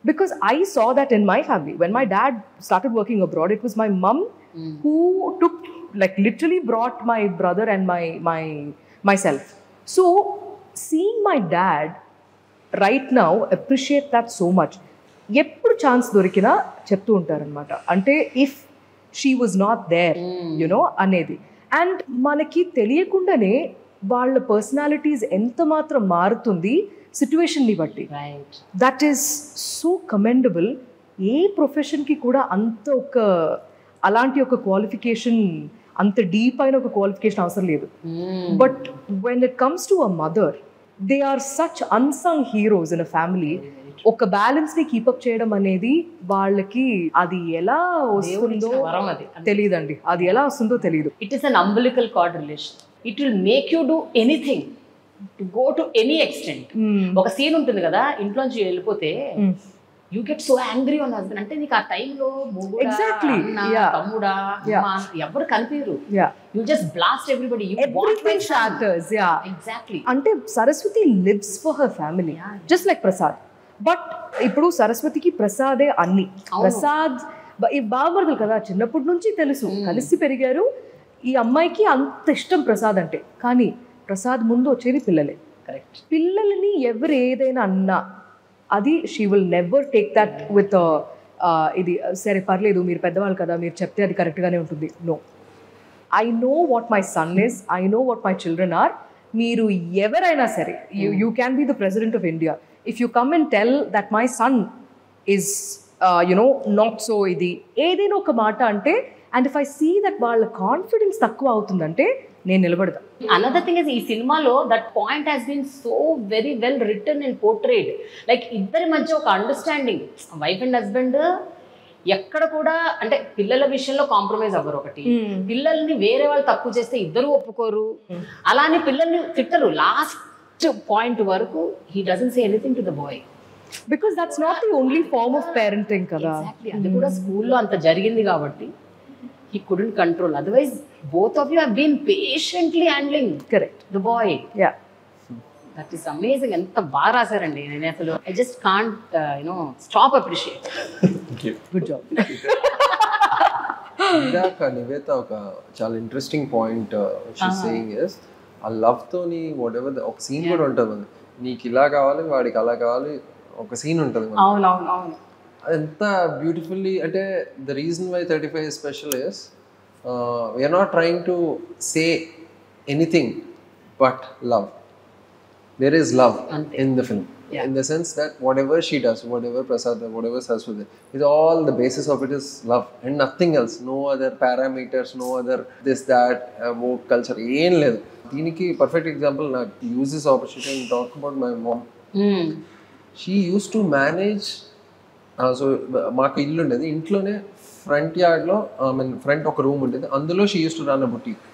Because I saw that in my family. When my dad started working abroad, it was my mum who took, like literally brought my brother and myself. So seeing my dad right now appreciate that so much. ఎప్పుడు ఛాన్స్ దొరికినా చెప్తూ ఉంటారనమాట. అంటే if she was not there you know అనేది. అండ్ మనకి తెలియకుండానే వాళ్ళ పర్సనాలిటీస్ ఎంత మాత్రం మారుతుంది సిచ్యువేషన్ని బట్టి. That is so commendable. ఏ ప్రొఫెషన్కి కూడా అంత ఒక అలాంటి ఒక క్వాలిఫికేషన్, అంత డీప్ అయిన ఒక క్వాలిఫికేషన్ అవసరం లేదు. But when it comes to a mother, they are such unsung heroes in a family. ఒక బ్యాలెన్స్ ని కీపప్ చేయడం అనేది వాళ్ళకి అది ఎలా వస్తుందో తెలియదండి. అది ఎలా వస్తుందో తెలియదు. It is an umbilical cord relation. It will make you do anything, to go to any extent. ఒక సీన్ ఉంటుంది కదా, ఇంట్లోంచి వెళ్ళిపోతే you get so angry on husband. అంటే నీకు ఆ టైంలో తమ్ముడా ఎవరు కనిపించరు. You just blast everybody. Exactly. అంటే Saraswati lives for her family just like Prasad. But ఇప్పుడు సరస్వతికి ప్రసాదే అన్ని. ప్రసాద్ బాబర్దులు కదా, చిన్నప్పటి నుంచి తెలుసు, కలిసి పెరిగారు. ఈ అమ్మాయికి అంత ఇష్టం ప్రసాద్ అంటే. కానీ ప్రసాద్ ముందు వచ్చేది పిల్లలే. కరెక్ట్. పిల్లలని ఎవరు ఏదైనా అన్నా అది she will never take that with ఇది సరే పర్లేదు మీరు పెద్దవాళ్ళు కదా మీరు చెప్తే అది కరెక్ట్గానే ఉంటుంది. No, I know what my son is, I know what my children are. మీరు ఎవరైనా సరే, you can be the president of India. If you come and tell that my son is, not so ఇది ఏదైనా ఒక మాట అంటే and if I see that వాళ్ళ కాన్ఫిడెన్స్ తక్కువ అవుతుందంటే నేను నిలబడదా. అనదర్ థింగ్ ఇస్ ఈ సినిమాలో that point has been so very well written and portrayed. Like ఇద్దరి మధ్య ఒక అండర్స్టాండింగ్, వైఫ్ అండ్ హస్బెండ్ ఎక్కడ కూడా అంటే పిల్లల విషయంలో కాంప్రమైజ్ అవ్వరు. ఒకటి, పిల్లల్ని వేరే వాళ్ళు తక్కువ చేస్తే ఇద్దరు ఒప్పుకోరు, అలానే పిల్లల్ని తిట్టరు. లాస్ట్ పాయింట్ వరకు he doesn't say anything to the boy, because that's not the only form of parenting కదా. ఎగ్జాక్ట్లీ, అది కూడా స్కూల్లో అంత జరిగింది కాబట్టి he couldn't control. Otherwise both of you have been patiently handling the boy. Yeah, that is amazing. enta baga rasarandi nenu asalu I just can't stop appreciate. Thank you. Good job. ఇందాక నివేత ఒక చాలా interesting point she's saying is ఆ లవ్ తోని వాట్ ఎవర్ ఒక సీన్ కూడా ఉంటుంది, నీకు ఇలా కావాలి వాడికి అలా కావాలి, ఒక సీన్ ఉంటుంది. అవును ఎంత బ్యూటిఫుల్లీ అంటే the reason why 35 is special is we're not trying to say anything but love. There is love in the film, in the sense that whatever she does, whatever Prasad, whatever Saraswati, is all the basis of it is love and nothing else. No other parameters, no other this that woke culture. ఏం లేదు. దీనికి పర్ఫెక్ట్ ఎగ్జాంపుల్ నాకు use this opportunity and talk about my mom. She use to manage. So మాకు ఇల్లు ఉండేది, ఇంట్లోనే ఫ్రంట్ యార్డ్లో ఫ్రంట్ ఒక రూమ్ ఉండేది, అందులో she use to run a boutique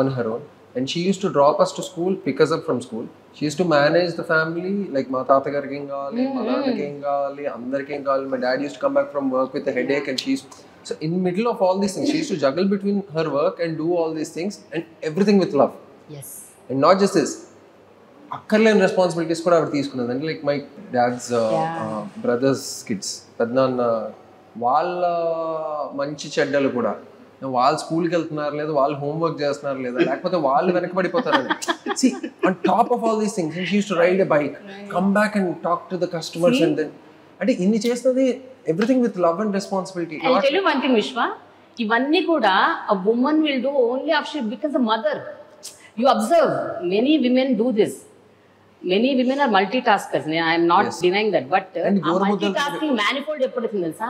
on her own. And she used to drop us to school, pick us up from school. She used to manage the family, like మా తాతగారికి ఏం కావాలి, మా నాన్నకి ఏం కావాలి, అందరికి ఏం కావాలి. My dad used to come back from work with a headache and she used to, so in middle of all these things she used to juggle between her work and do all these things and everything with love. Yes. And not just this, అక్కర్లేని రెస్పాన్సిబిలిటీస్ కూడా ఆవిడ తీసుకున్నది. అంటే like my dad's brother's kids, పెద్దనాన్న వాళ్ళ మంచి చెడ్డలు కూడా, వాళ్ళు స్కూల్కి వెళ్తున్నారు లేదా, వాళ్ళు హోంవర్క్ చేస్తున్నారు లేదా, లేకపోతే వాళ్ళు వెనకబడిపోతారు. See, on top of all these things, she used to ride a bike, come back and talk to the customers. And then అంటే ఇన్ని చేస్తుంది everything with love and responsibility. I'll tell you one thing, Vishwa, ఇవన్నీ కూడా a woman will do only after she becomes a mother. You observe many women do this. Many women are multitaskers. I am not denying that, but multitasking manifold ఎప్పుడు తెలుసా,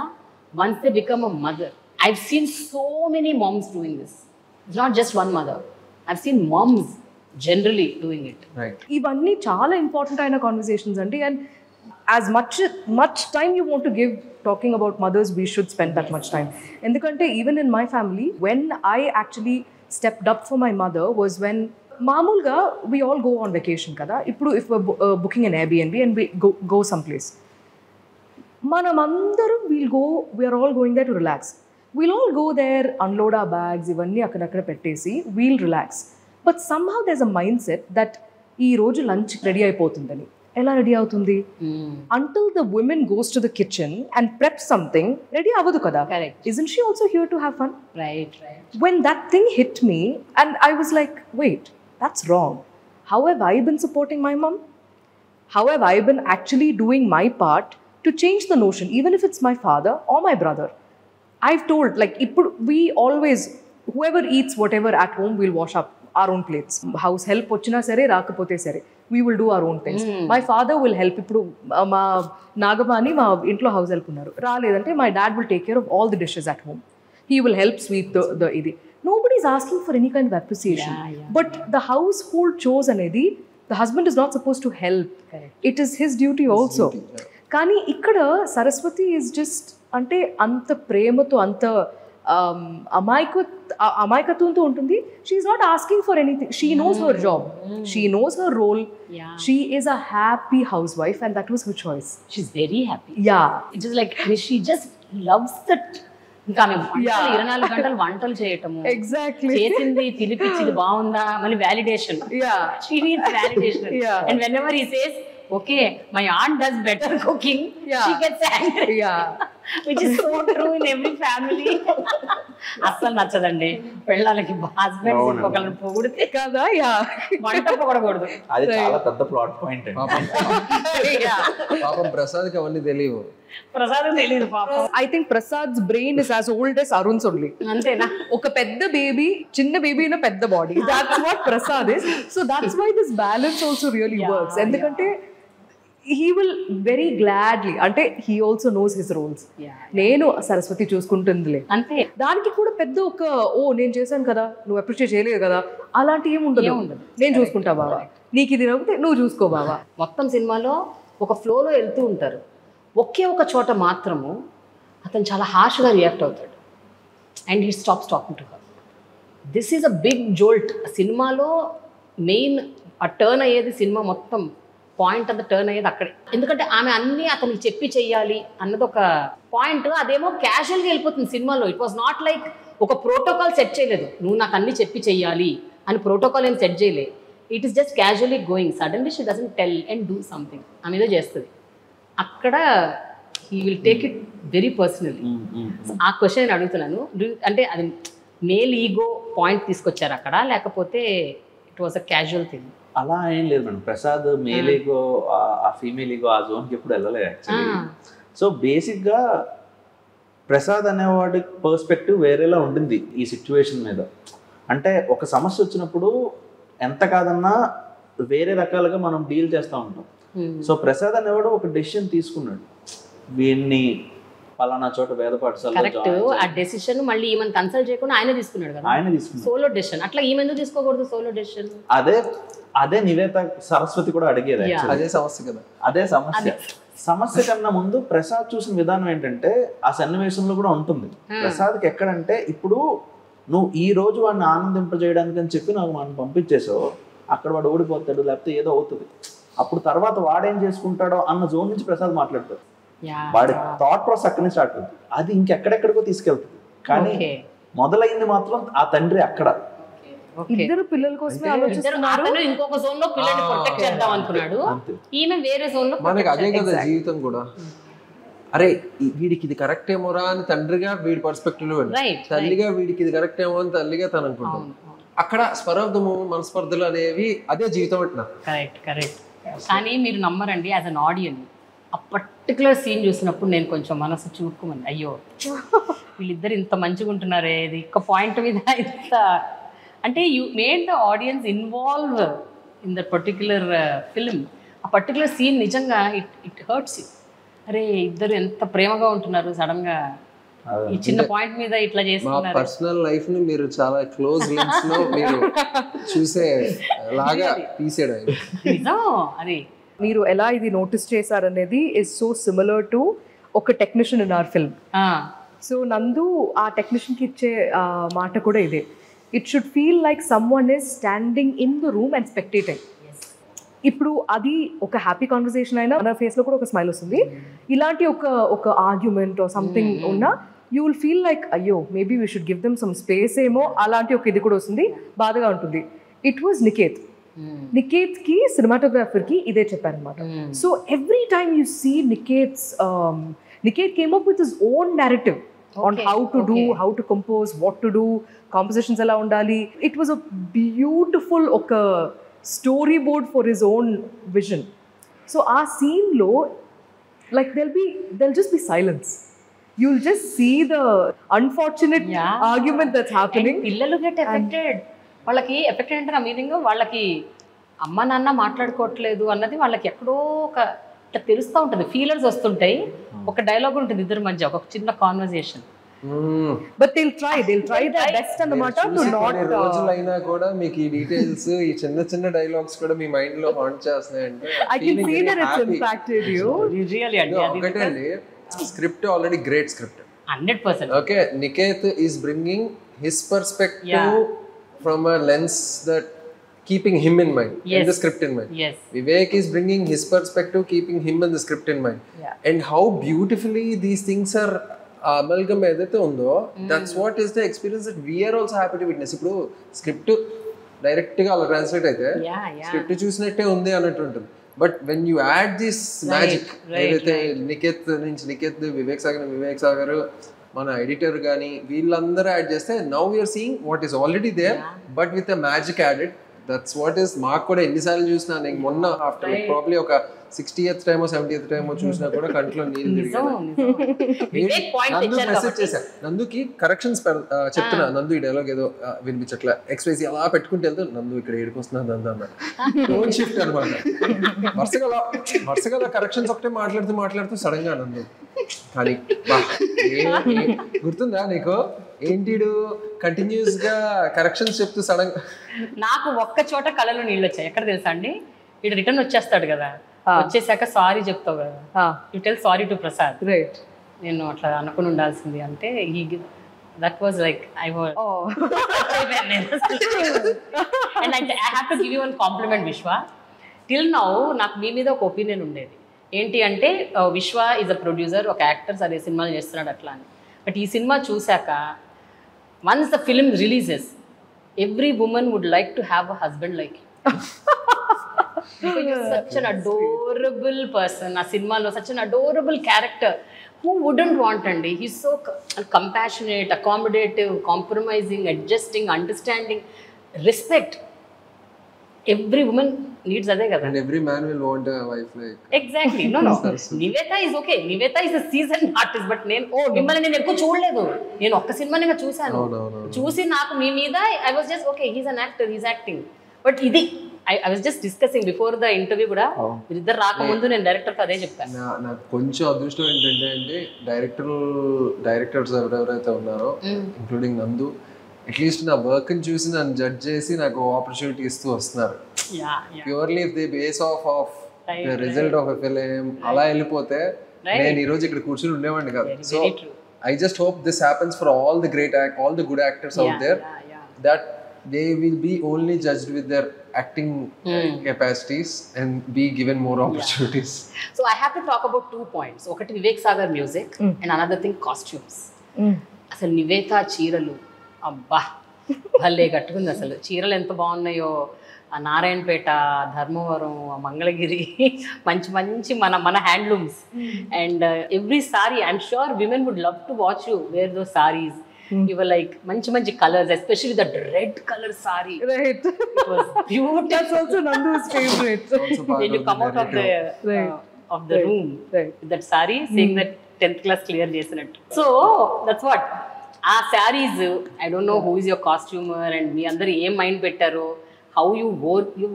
once they become a mother. I've seen so many moms doing this. It's not just one mother. I've seen moms generally doing it. Right. ఇవన్నీ చాలా ఇంపార్టెంట్ అయిన కాన్వర్సేషన్స్ అండి. And as much time you want to give talking about mothers, we should spend that much time. ఎందుకంటే even in my family when I actually stepped up for my mother was when మామూలుగా we all go on vacation కదా. ఇప్పుడు if booking on Airbnb and we go some place, మనమందరం we are all going there to relax. We'll all go there, unload our bags, ఇవన్నీ అక్కడక్కడ పెట్టేసి we'll relax. But somehow there's a mindset that ఈ రోజు లంచ్ రెడీ అయిపోతుందని. ఎలా రెడీ అవుతుంది? Until the woman goes to the kitchen and preps something, ready అవ్వదు కదా. Correct. Isn't she also here to have fun? Right. When that thing hit me and I was like, wait, that's wrong. How have I been supporting my mom? How have I been actually doing my part to change the notion, even if it's my father or my brother? I've told, like, we always, whoever eats whatever at home, we'll wash up our own plates. House help ochina sare raakapote sare, we will do our own things. My father will help. Ippudu ma nagamani ma intlo house help unnaru, raledante my dad will take care of all the dishes at home. He will help sweep the idi. Nobody is asking for any kind of appreciation. But the household chores anedi, the husband is not supposed to help. Correct. It is his duty also. Kani ikkada Saraswati is just అంటే అంత ప్రేమతో, అంత అమాయకత్వంతో ఉంటుంది. She is not asking for anything. She knows her job, she knows her role. She is a happy housewife and that was her choice. She's very happy. Yeah. It is like she just loves that. ఇంకా ఆమె 24 గంటలు వంటలు చేయటము, ఎగ్జాక్ట్లీ, చేసింది తినిపించింది బాగుందా, మళ్ళీ validation. She needs validation. And whenever he says, okay, my aunt does better cooking, she gets angry. Which is so true in every family. అస్సలు నచ్చదండి పెళ్ళాలకి హస్బెండ్ ఒకళ్ళని పొగిడితే కదా, వంట పొగడకూడదు. అది చాలా పెద్ద ప్లాట్ పాయింట్. పాపం ప్రసాద్కి అవన్నీ తెలియవు. ప్రసాద్ తెలియదు పాపం. I think Prasad's brain is as old as Arun's only. అంతేనా? ఒక పెద్ద బేబీ, చిన్న బేబీ ఇన్ పెద్ద body. That's what Prasad is. So that's why this balance also really works. ఎందుకంటే he will very gladly, అంటే he also knows his roles. నేను సరస్వతి చూసుకుంటుందిలే అంతే. దానికి కూడా పెద్ద ఒక నేను చేశాను కదా, నువ్వు అప్రిషియేట్ చేయలేదు కదా, అలాంటి ఏముండదు. నేను చూసుకుంటా బావా, నీకు ఇది నవ్వుతే నువ్వు చూసుకో బావా. మొత్తం సినిమాలో ఒక ఫ్లోలో వెళ్తూ ఉంటారు. ఒకే ఒక చోట మాత్రము అతను చాలా హార్ష్గా రియాక్ట్ అవుతాడు and he stops talking to her. This is a big jolt. సినిమాలో మెయిన్ ఆ టర్న్ అయ్యేది, సినిమా మొత్తం పాయింట్ అంతా టర్న్ అయ్యేది అక్కడే. ఎందుకంటే ఆమె అన్నీ అతనికి చెప్పి చెయ్యాలి అన్నది ఒక పాయింట్. అదేమో క్యాజువల్గా వెళ్ళిపోతుంది సినిమాలో. ఇట్ వాజ్ నాట్ లైక్ ఒక ప్రోటోకాల్ సెట్ చేయలేదు, నువ్వు నాకు అన్ని చెప్పి చెయ్యాలి అని ప్రోటోకాల్ ఏం సెట్ చేయలేదు. It is just casually going. Suddenly she doesn't tell and do something, ఆమె ఏదో చేస్తుంది. అక్కడ he will take it very personally. ఆ క్వశ్చన్ నేను అడుగుతున్నాను, అంటే అది మేల్ ఈగో పాయింట్ తీసుకొచ్చారు అక్కడ, లేకపోతే it was a casual thing? అలా ఏం లేదు మేడం. ప్రసాద్ మేల్ ఈగో ఆ ఫీమేల్ ఈగో ఆ జోన్కి ఎప్పుడు వెళ్ళలేదు యాక్చువల్లీ. సో బేసిక్గా ప్రసాద్ అనేవాడి పర్స్పెక్టివ్ వేరేలా ఉండింది ఈ సిచ్యువేషన్ మీద. అంటే ఒక సమస్య వచ్చినప్పుడు ఎంత కాదన్నా వేరే రకాలుగా మనం డీల్ చేస్తూ ఉంటాం. సో ప్రసాద్ అనేవాడు ఒక డెసిషన్ తీసుకున్నాడు, వీడిని పలానా చోట వేద పాఠశాలలో కరెక్ట్. ఆ డెసిషన్ మళ్ళీ ఈమెను కన్సల్ట్ చేయకుండా ఆయన తీసుకున్నాడు కదా, ఆయన తీసుకున్నాడు సోలో డెసిషన్. అట్లా ఈమె ఎందుకు తీసుకోకూడదు సోలో డెసిషన్? అదే నివేత సరస్వతి కూడా అడిగేది. అదే సమస్య కదా, అదే సమస్య కన్నా ముందు ప్రసాద్ చూసిన విధానం ఏంటంటే ఆ సన్నివేశంలో కూడా ఉంటుంది. ప్రసాద్కి ఎక్కడంటే, ఇప్పుడు నువ్వు ఈ రోజు వాడిని ఆనందింపజేయడానికి అని చెప్పి నాకు మనం పంపించేసావు, అక్కడ వాడు ఓడిపోతాడు లేకపోతే ఏదో అవుతుంది, అప్పుడు తర్వాత వాడేం చేసుకుంటాడో అన్న జోన్ నుంచి ప్రసాద్ మాట్లాడతాడు. వాడి థాట్ ప్రాసెస్ అక్కడి నుంచి స్టార్ట్ అవుతుంది, అది ఇంకెక్కడెక్కడికో తీసుకెళ్తుంది. కానీ మొదలైంది మాత్రం ఆ తండ్రి అక్కడ. ఇద్దరు పిల్లల కోసమే ఆలోచిస్తున్నారు. ఇంకొక జోన్ లో పిల్లల్ని ప్రొటెక్ట్ చేద్దాం అనుకున్నాడు, ఈమె వేరే జోన్ లో. మనకి అదే కదా జీవితం కూడా. అరే వీడికి ఇది కరెక్ట్ ఏమోరా అని తండ్రిగా వీడి పర్స్పెక్టివ్ లో, తల్లిగా వీడికి ఇది కరెక్ట్ ఏమో అని తల్లిగా తను అనుకుంటాను. అక్కడ స్పర్ధము మనస్పర్ధలు అనేవి అదే జీవితం అంటున్నా. కరెక్ట్. కానీ మీరు నమ్మరండి, యాజ్ అన్ ఆడియన్స్ ఆ పర్టికులర్ సీన్ చూసినప్పుడు నేను కొంచెం మనసు చూపుకోమని, అయ్యో వీళ్ళిద్దరు ఇంత మంచిగా ఉంటున్నారే, ఇది ఒక పాయింట్ మీద ఇంత, అంటే you made the audience involve in that particular film. ఆ పర్టికులర్ సీన్ నిజంగా ఇట్ హర్ట్స్ యూ. అరే ఇద్దరు ఎంత ప్రేమగా ఉంటున్నారు, సడన్ గా ఈ చిన్న పాయింట్ మీద ఇట్లా చేస్తున్నారు. మా పర్సనల్ లైఫ్ ని మీరు చాలా క్లోజ్ లెన్స్ లో మీరు చూసే లాగా తీసాడు నిజం. అది మీరు ఎలా ఇది నోటీస్ చేశారనేది ఇస్ సో సిమిలర్ టు ఒక technician in our film. So నందు ఆ టెక్నీషియన్కి ఇచ్చే మాట కూడా ఇదే, it should feel like someone is standing in the room and spectating. ఇప్పుడు అది ఒక హ్యాపీ కాన్వర్సేషన్ అయినా మన ఫేస్లో కూడా ఒక స్మైల్ వస్తుంది. ఇలాంటి ఒక ఆర్గ్యుమెంట్ ఆర్ సంథింగ్ ఉన్నా యూ విల్ ఫీల్ లైక్ అయ్యో maybe we should give them some space ఏమో, అలాంటి ఒక ఇది కూడా వస్తుంది, బాధగా ఉంటుంది. ఇట్ వాజ్ నికేత్కి సినిమాటోగ్రాఫర్కి ఇదే చెప్పారనమాట. So every time you see Niketh came up with his own narrative on how to do, how to compose, what to do, compositions ఎలా ఉండాలి. ఇట్ వాజ్ అ బ్యూటిఫుల్ ఒక storyboard for his own vision. So our scene lo, like there'll just be silence. You'll just see the unfortunate argument that's happening. పిల్లలు get affected. వాళ్ళకి ఎఫెక్టెడ్ అంటే నా మీనింగ్, వాళ్ళకి అమ్మ నాన్న మాట్లాడుకోవట్లేదు అన్నది వాళ్ళకి ఎక్కడో ఒక తెలుస్తూ ఉంటుంది, ఫీలర్స్ వస్తుంటాయి. ఒక డైలాగ్ ఉంటుంది ఇద్దరి మధ్య, ఒక చిన్న conversation. But they'll try their best అన్నమాట to not. రోజులైనా కూడా మీకు ఈ డీటెయిల్స్, ఈ చిన్న డైలాగ్స్ కూడా మీ మైండ్ లో హాంట్ చేస్తున్నాయంటే I can see that it's impacted you. Really ఒకటే అండి, script already great script 100%. Okay, Niketh is bringing his perspective from a lens that keeping him in mind, and the script in mind. Vivek is bringing his perspective, keeping him and the script in mind. And how beautifully these things are amalgam edaithe undo, that's what is the experience that we are also happy to witness. Ippudu script direct ga ala translate aithe script chusinatte undi anattu untundi, but when you add this magic edaithe Niketh Vivek Sagar మన ఎడిటర్ కానీ వీళ్ళందరూ యాడ్ చేస్తే now we're seeing what is already there but with a magic added. That's what is. మాకు కూడా ఎన్నిసార్లు చూసినా నేను మొన్న ఆఫ్టర్ ప్రాబ్లీ ఒక 60th టైమో 70th టైమో చూసినా కూడా కంట్లో నీళ్ళు మెసేజ్ చేశాను నందుకి కరెక్షన్స్ చెప్తున్నా, నందు ఈ డైలాగ్ ఏదో వినిపించట్లా ఎక్స్ప్రెస్ అలా పెట్టుకుంటే వెళ్తే నందు ఇక్కడ ఏడుకొస్తున్నాను నందు అన్న టోన్ షిఫ్ట్ అనమాట. వరుసగా కరెక్షన్స్ ఒకటే మాట్లాడుతూ సడన్ గా నందు కానీ గుర్తుందా నీకు ఏంటి కంటిన్యూస్ గా కరెక్షన్స్ చెప్తూ సడన్ నాకు ఒక్క చోట కళ్ళలో నీళ్ళు వచ్చాయి. ఎక్కడ తెలుసా అండి, ఇటు రిటర్న్ వచ్చేస్తాడు కదా, వచ్చేసాక సారీ చెప్తావు కదా, you tell sorry to Prasad. Right. నేను అట్లా అనుకుని ఉండాల్సింది అంటే that was like I was and I have to give you one compliment Vishwa. Till now నాకు మీ మీద ఒక ఒపీనియన్ ఉండేది ఏంటి అంటే విశ్వ ఈజ్ అ ప్రొడ్యూసర్, ఒక యాక్టర్, సరే సినిమాలు చేస్తున్నాడు అట్లా అని. బట్ ఈ సినిమా చూశాక once the film releases every women would like to have a husband like such an adorable person. ఆ సినిమాలో such an adorable character. Who wouldn't want అండి? He's so compassionate, accommodative, compromising, adjusting, understanding, respect. Every woman needs అదే కదా. And every man will want a wife like. Exactly. No. Nivetha is okay. Nivetha is a seasoned artist. But మిమ్మల్ని నేను ఎక్కువ చూడలేదు. నేను ఒక్క సినిమానే చూసాను. చూసి నాకు మీ మీద I was just okay. He's an actor. He's acting. But ఇది I was just discussing before the interview కూడా ఇద్దరు రాకముందు నేను డైరెక్టర్కి అదే చెప్పాను. నాకు కొంచెం అదృష్టం ఏంటంటే అండి డైరెక్టర్స్ ఎవరెవరైతే ఉన్నారో ఇంక్లూడింగ్ నందు అట్లీస్ట్ నా వర్క్ ని చూసి నన్ను జడ్జ్ చేసి నాకు ఆపర్చునిటీ ఇస్తూ వస్తున్నారు. Purely if they base off the result of a film అలా వెళ్ళిపోతే నేను ఈ రోజు ఇక్కడ కూర్చొని ఉండేవాడిని కాదు. So I just hope this happens for all the good actors out there that they will be only judged with their acting capacities and be given more opportunities. So I have to talk about 2 points. ఒకటి Vivek Sagar music and another thing costumes. అసలు నివేత చీరలు అబ్బా భలే కట్టుకుంది. అసలు చీరలు ఎంత బాగున్నాయో, ఆ నారాయణపేట, ధర్మవరం, మంగళగిరి మంచి మన handlooms and every sari. I'm sure women would love to watch you wear those saris. You were like manchi colors, especially that red color saree. Right. It was beautiful. That's also Nandu's favorite. Then you come out of the room with that saree, saying that 10th class clear చేసినట్టు. So that's what. ఆ sarees, I don't know who is your costumer and మీ అందరు ఏం మైండ్ పెట్టారో, how you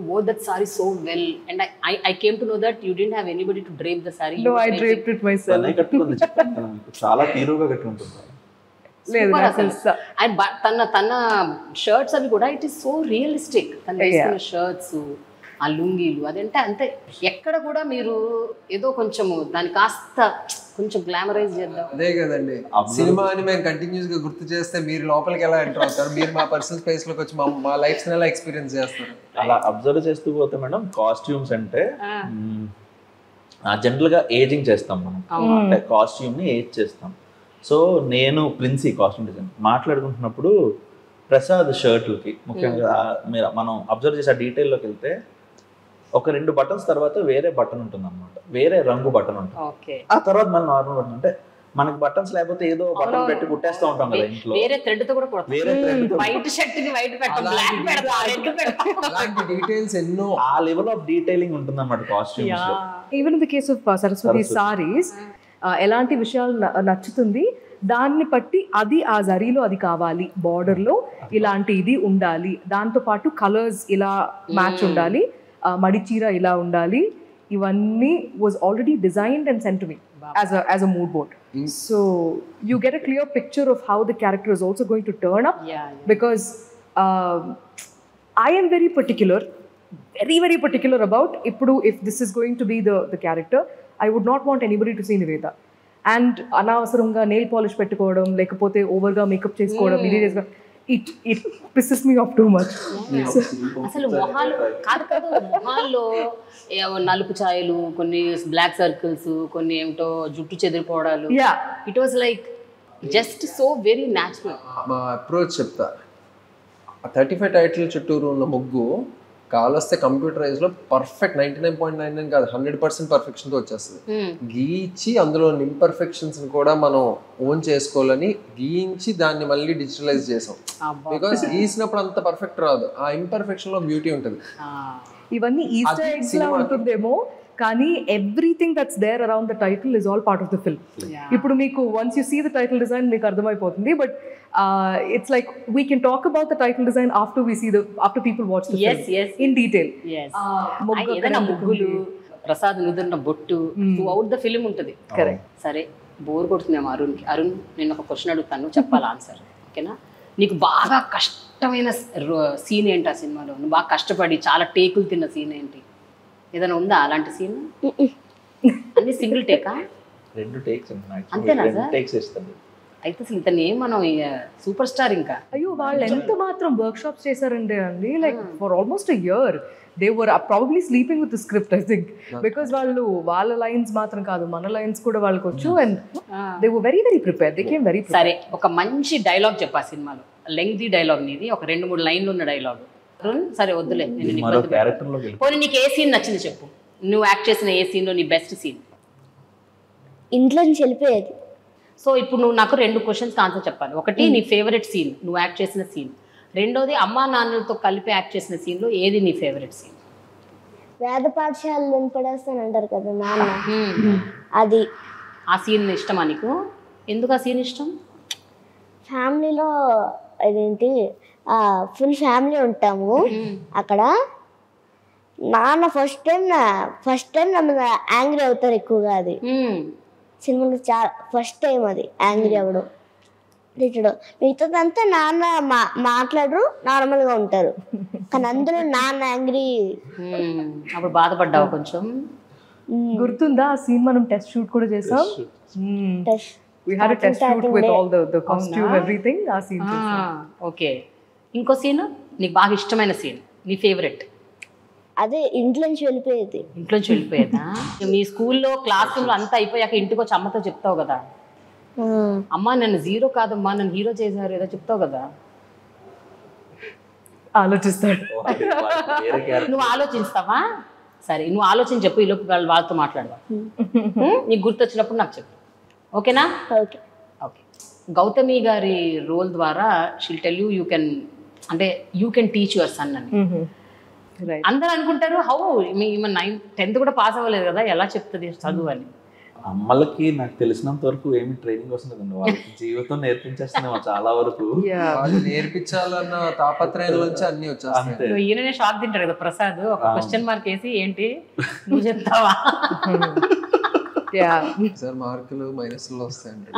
wore that saree so well, and I came to know that you didn't have anybody to drape the saree. No, I draped it myself. తనే కట్టుకుంది, చెప్పాను చాలా తీరుగా కట్టుకుంటుంది. తన షర్ట్స్ అవి కూడా ఇట్ ఈస్ సో రియలిస్టిక్. తను వేసుకున్న షర్ట్స్, ఆ లుంగీలు, అదంటే అంతే. ఎక్కడ కూడా మీరు ఏదో కొంచెము దాన్ని కాస్త కొంచెం గ్లామరైజ్ చేద్దాం. అదే కదండి సినిమా అని మేము కంటిన్యూస్ గా గుర్తు చేస్తే మీరు లోపలికి ఎలా ఎంటర్ అవుతారు, మీరు మా పర్సనల్ స్పేస్ లోకి వచ్చి మా లైఫ్ ఎలా ఎక్స్పీరియన్స్ చేస్తారు. అలా అబ్జర్వ్ చేస్తూ పోతే మేడం కాస్ట్యూమ్స్ అంటే జనరల్ గా ఏజింగ్ చేస్తాం మనం, అంటే కాస్ట్యూమ్ ని ఏజ్ చేస్తాం. సో నేను ప్రిన్సీ కాస్ట్యూమ్ డిజైన్ మాట్లాడుకుంటున్నప్పుడు ప్రసాద్ షర్ట్లకి ముఖ్యంగా మనం అబ్జర్వ్ చేసే డీటెయిల్లోకి వెళ్తే ఒక 2 బటన్స్ తర్వాత వేరే బటన్ ఉంటుంది అనమాట, వేరే రంగు బటన్ ఉంటుంది. ఆ తర్వాత మన నార్మల్ బటన్ అంటే మనకి బటన్స్ లేకపోతే ఏదో బటన్ పెట్టి కుట్టేస్తూ ఉంటాం కదా ఇంట్లో, వేరే థ్రెడ్ తో కూడా వేరే థ్రెడ్ వైట్ షర్ట్ కి వైట్ పెట్టడం, బ్లాక్ పెడతాం, రెడ్ పెడతాం. అలాంటి డీటెయిల్స్ ఎన్నో, ఆ లెవెల్ ఆఫ్ డీటెయిలింగ్ ఉంటుంది అన్నమాట కాస్ట్యూమ్స్ లో. Even in the case of Saraswati saris ఎలాంటి విషయాలు నచ్చుతుంది దాన్ని బట్టి అది ఆ జరీలో అది కావాలి, బార్డర్లో ఇలాంటి ఇది ఉండాలి, దాంతోపాటు కలర్స్ ఇలా మ్యాచ్ ఉండాలి, మడిచీర ఇలా ఉండాలి, ఇవన్నీ was already designed and sent to me as a mood board. So you get a clear picture of how the character is also going to turn up. Because I am very particular about if this is going to be the character, I would not want anybody to see Nivetha. And అనవసరంగా నెయిల్ పాలిష్ పెట్టుకోవడం, లేకపోతే ఓవర్గా మేకప్ చేసుకోవడం, it pisses me off too much. అసలు మొహాల్లో నలుపు ఛాయలు, కొన్ని బ్లాక్ సర్కిల్స్, కొన్ని ఏమిటో జుట్టు చెదిరిపోవడాలు. It was like just so very natural. మా అప్రోచ్ చెప్తా, 35 టైటిల్ చుట్టూరు ఉన్న ముగ్గు కాల్ వస్తే కంప్యూటరైజ్ లో పర్ఫెక్ట్ 99.99 కాదు 100% పర్ఫెక్షన్ తో వచ్చేస్తుంది. గీయించి అందులో ఇంపర్ఫెక్షన్స్ కూడా మనం ఓన్ చేసుకోవాలని గీయించి దాన్ని మళ్ళీ డిజిటలైజ్ చేసాం. బికాస్ గీసినప్పుడు అంత పర్ఫెక్ట్ రాదు, ఆ ఇంపర్ఫెక్షన్ లో బ్యూటీ ఉంటుంది. ఇవన్నీ ఈస్టర్ ఎగ్స్ లా ఉంటుందేమో, కానీ everything that's there around the title is all part of the film. ఇప్పుడు మీకు once you see the title design మీకు అర్థమైపోతుంది, but it's like we can talk about the title design after people watch the film in detail. ఏదైనా ముగ్గులు, ప్రసాద్ నుదున్న బొట్టు త్రూ అవుట్ ద ఫిల్మ్ ఉంటుంది. కరెక్ట్. సరే, బోర్ కొడుతుందేమో అరుణ్కి. అరుణ్, నేను ఒక క్వశ్చన్ అడుగుతాను, చెప్పాలి ఆన్సర్, ఓకేనా? నీకు బాగా కష్టమైన సీన్ ఏంటి ఆ సినిమాలో? నువ్వు బాగా కష్టపడి చాలా టేకులు తిన్న సీన్ ఏంటి? ఏదైనా ఉందా అలాంటి సీన్? అన్ని సింగిల్ టేకా? 2 takes అంతేనా సార్? 2 takes ఇస్తాను. అయితే అసలు ఇతను ఏం మనం సూపర్ స్టార్ ఇంకా. అయ్యో, వాళ్ళు ఎంత మాత్రం వర్క్ షాప్స్ చేశారండి అండి, like for almost a year they were probably sleeping with the script, I think, because వాళ్ళ లైన్స్ మాత్రం కాదు, మన లైన్స్ కూడా వాళ్ళకి వచ్చు, and they were very very prepared, they came very prepared. సరే, ఒక మంచి డైలాగ్ చెప్పా సినిమాలో, లెంగ్తీ డైలాగ్ నీది, ఒక 2-3 లైన్లు ఉన్న డైలాగ్. సరే వద్దులే, పోనీ నీకు ఏ సీన్ నచ్చింది చెప్పు, నువ్వు యాక్ట్ చేసిన ఏ సీన్ లో నీ బెస్ట్ సీన్? ఇంట్లో నుంచి వెళ్ళిపోయేది. సో ఇప్పుడు నువ్వు నాకు 2 క్వశ్చన్స్ ఆన్సర్ చెప్పాలి. ఒకటి నీ ఫేవరెట్ సీన్, నువ్వు యాక్ట్ చేసిన సీన్. రెండోది అమ్మా నాన్నలతో కలిపి యాక్ట్ చేసిన సీన్లో ఏది నీ ఫేవరెట్ సీన్? వేద పాఠశాలలో పడేస్తాను అంటారు కదా నాన్న, అది. ఆ సీన్ ఇష్టమా నీకు? ఎందుకు ఆ సీన్ ఇష్టం? ఫ్యామిలీలో అదేంటి ఫుల్ ఫ్యామిలీ ఉంటాము అక్కడ. నాన్న ఫస్ట్ టైం నా మీద యాంగ్రీ అవుతారు ఎక్కువగా. అది సినిమాలో చాలా ఫస్ట్ టైం అది యాంగ్రీ అవ్వడం, తిట్టడం. మిగతాదంతా నాన్న మాట్లాడరు, నార్మల్గా ఉంటారు, కానీ అందులో నాన్న యాంగ్రీ. అప్పుడు బాధపడ్డావు కొంచెం? గుర్తుందా ఆ సీన్? మనం టెస్ట్ షూట్ కూడా చేసాం. We had a test shoot with all the costume, everything. ఆ సీన్ చేసాం. ఓకే. ఇంకో సీన్ నీకు బాగా ఇష్టమైన సీన్, నీ ఫేవరెట్? అదే ఇంట్లో నుంచి వెళ్ళిపోయేది. ఇంట్లో నుంచి వెళ్ళిపోయేదా? మీ స్కూల్లో క్లాస్ రూమ్లో అంతా అయిపోయాక ఇంటికి వచ్చి అమ్మతో చెప్తావు కదా, అమ్మ నన్ను 0 కాదమ్మా నన్ను హీరో చేశారు, ఏదో చెప్తావు కదా. ఆలోచిస్తాడు. నువ్వు ఆలోచిస్తావా? సరే, నువ్వు ఆలోచించి చెప్పు, ఈ లోపు వాళ్ళతో మాట్లాడవా? నీకు గుర్తొచ్చినప్పుడు నాకు చెప్పు, ఓకేనా? ఓకే. ఓకే. గౌతమి గారి రోల్ ద్వారా షీల్ టెల్ యూ కెన్, అంటే you can teach your son అని. అందరూ అనుకుంటారు హౌ మీ 9th 10th కూడా పాస్ అవ్వలేదు కదా, ఎలా చెప్తుంది చదువు అని. అమ్మలకి నాకు తెలిసినంత వరకు ఏమి ట్రైనింగ్ వస్తుంది, వాళ్ళకి జీవితం నేర్పించేస్తున్నాం చాలా వరకు. వాళ్ళు నేర్పించాలన్న తాపత్రయం నుంచి అన్ని వచ్చేస్తాయి. ఈయననే షాక్ తింటాడు కదా ప్రసాద్, ఒక క్వశ్చన్ మార్క్ వేసి ఏంటి నువ్వు చెప్తావా? సార్ మార్కులు మైనస్లో వస్తాయండి.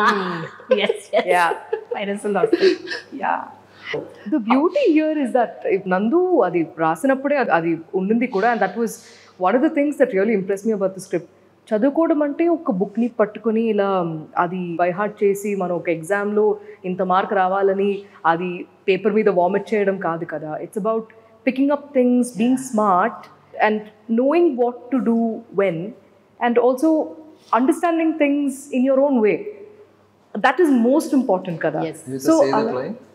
The beauty here is that Nandu అది రాసినప్పుడే అది ఉండింది కూడా, and that was one of the things that really impressed me about the script. చదువుకోవడం అంటే ఒక బుక్ని పట్టుకొని ఇలా అది బై హార్ట్ చేసి మనం ఒక ఎగ్జామ్లో ఇంత మార్క్ రావాలని అది పేపర్ మీద వామిట్ చేయడం కాదు కదా. It's about picking up things, being smart and knowing what to do when, and also understanding things in your own way. That is most important kada. So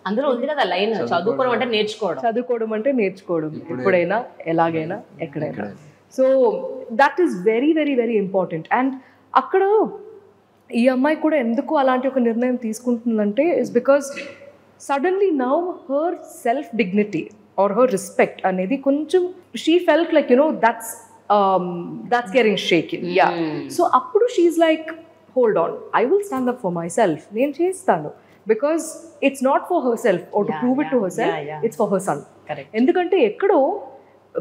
అందులో ఉంది కదా లైన్, చదువుకోవడం అంటే నేర్చుకోవడం, చదువుకోవడం అంటే నేర్చుకోవడం, ఎప్పుడైనా ఎలాగైనా ఎక్కడైనా. So that is very very very important. And అక్కడ ఈ అమ్మాయి కూడా ఎందుకు అలాంటి ఒక నిర్ణయం తీసుకుంటుందంటే is because suddenly now her self dignity or her respect అనేది కొంచెం she felt like that's getting shaken. Yeah. So appudu she's like, hold on, I will stand up for myself, nen chestanu, because it's not for herself or to prove it to herself. It's for her son. Correct. Endukante ekkado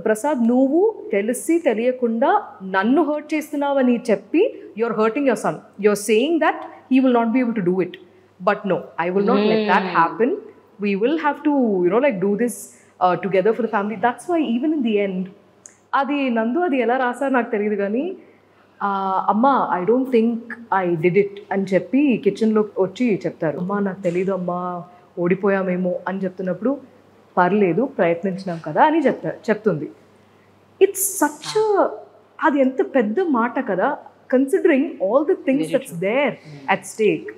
Prasad నువ్వు తెలిసి తెలియకుండా నన్ను హర్ట్ చేస్తున్నావని చెప్పి you're hurting your son, you're saying that he will not be able to do it, but no, I will not let that happen. We will have to like do this together for the family. That's why even in the end అది నందు అది ఎలా రాసారు నాకు తెలియదు కానీ అమ్మ I don't think I did it అని చెప్పి కిచెన్లో వచ్చి చెప్తారు. అమ్మ నాకు తెలీదు అమ్మా, ఓడిపోయామేమో అని చెప్తున్నప్పుడు పర్లేదు ప్రయత్నించినాం కదా అని చెప్తుంది. ఇట్స్ సచ్, అది ఎంత పెద్ద మాట కదా, considering all the things that's there at stake,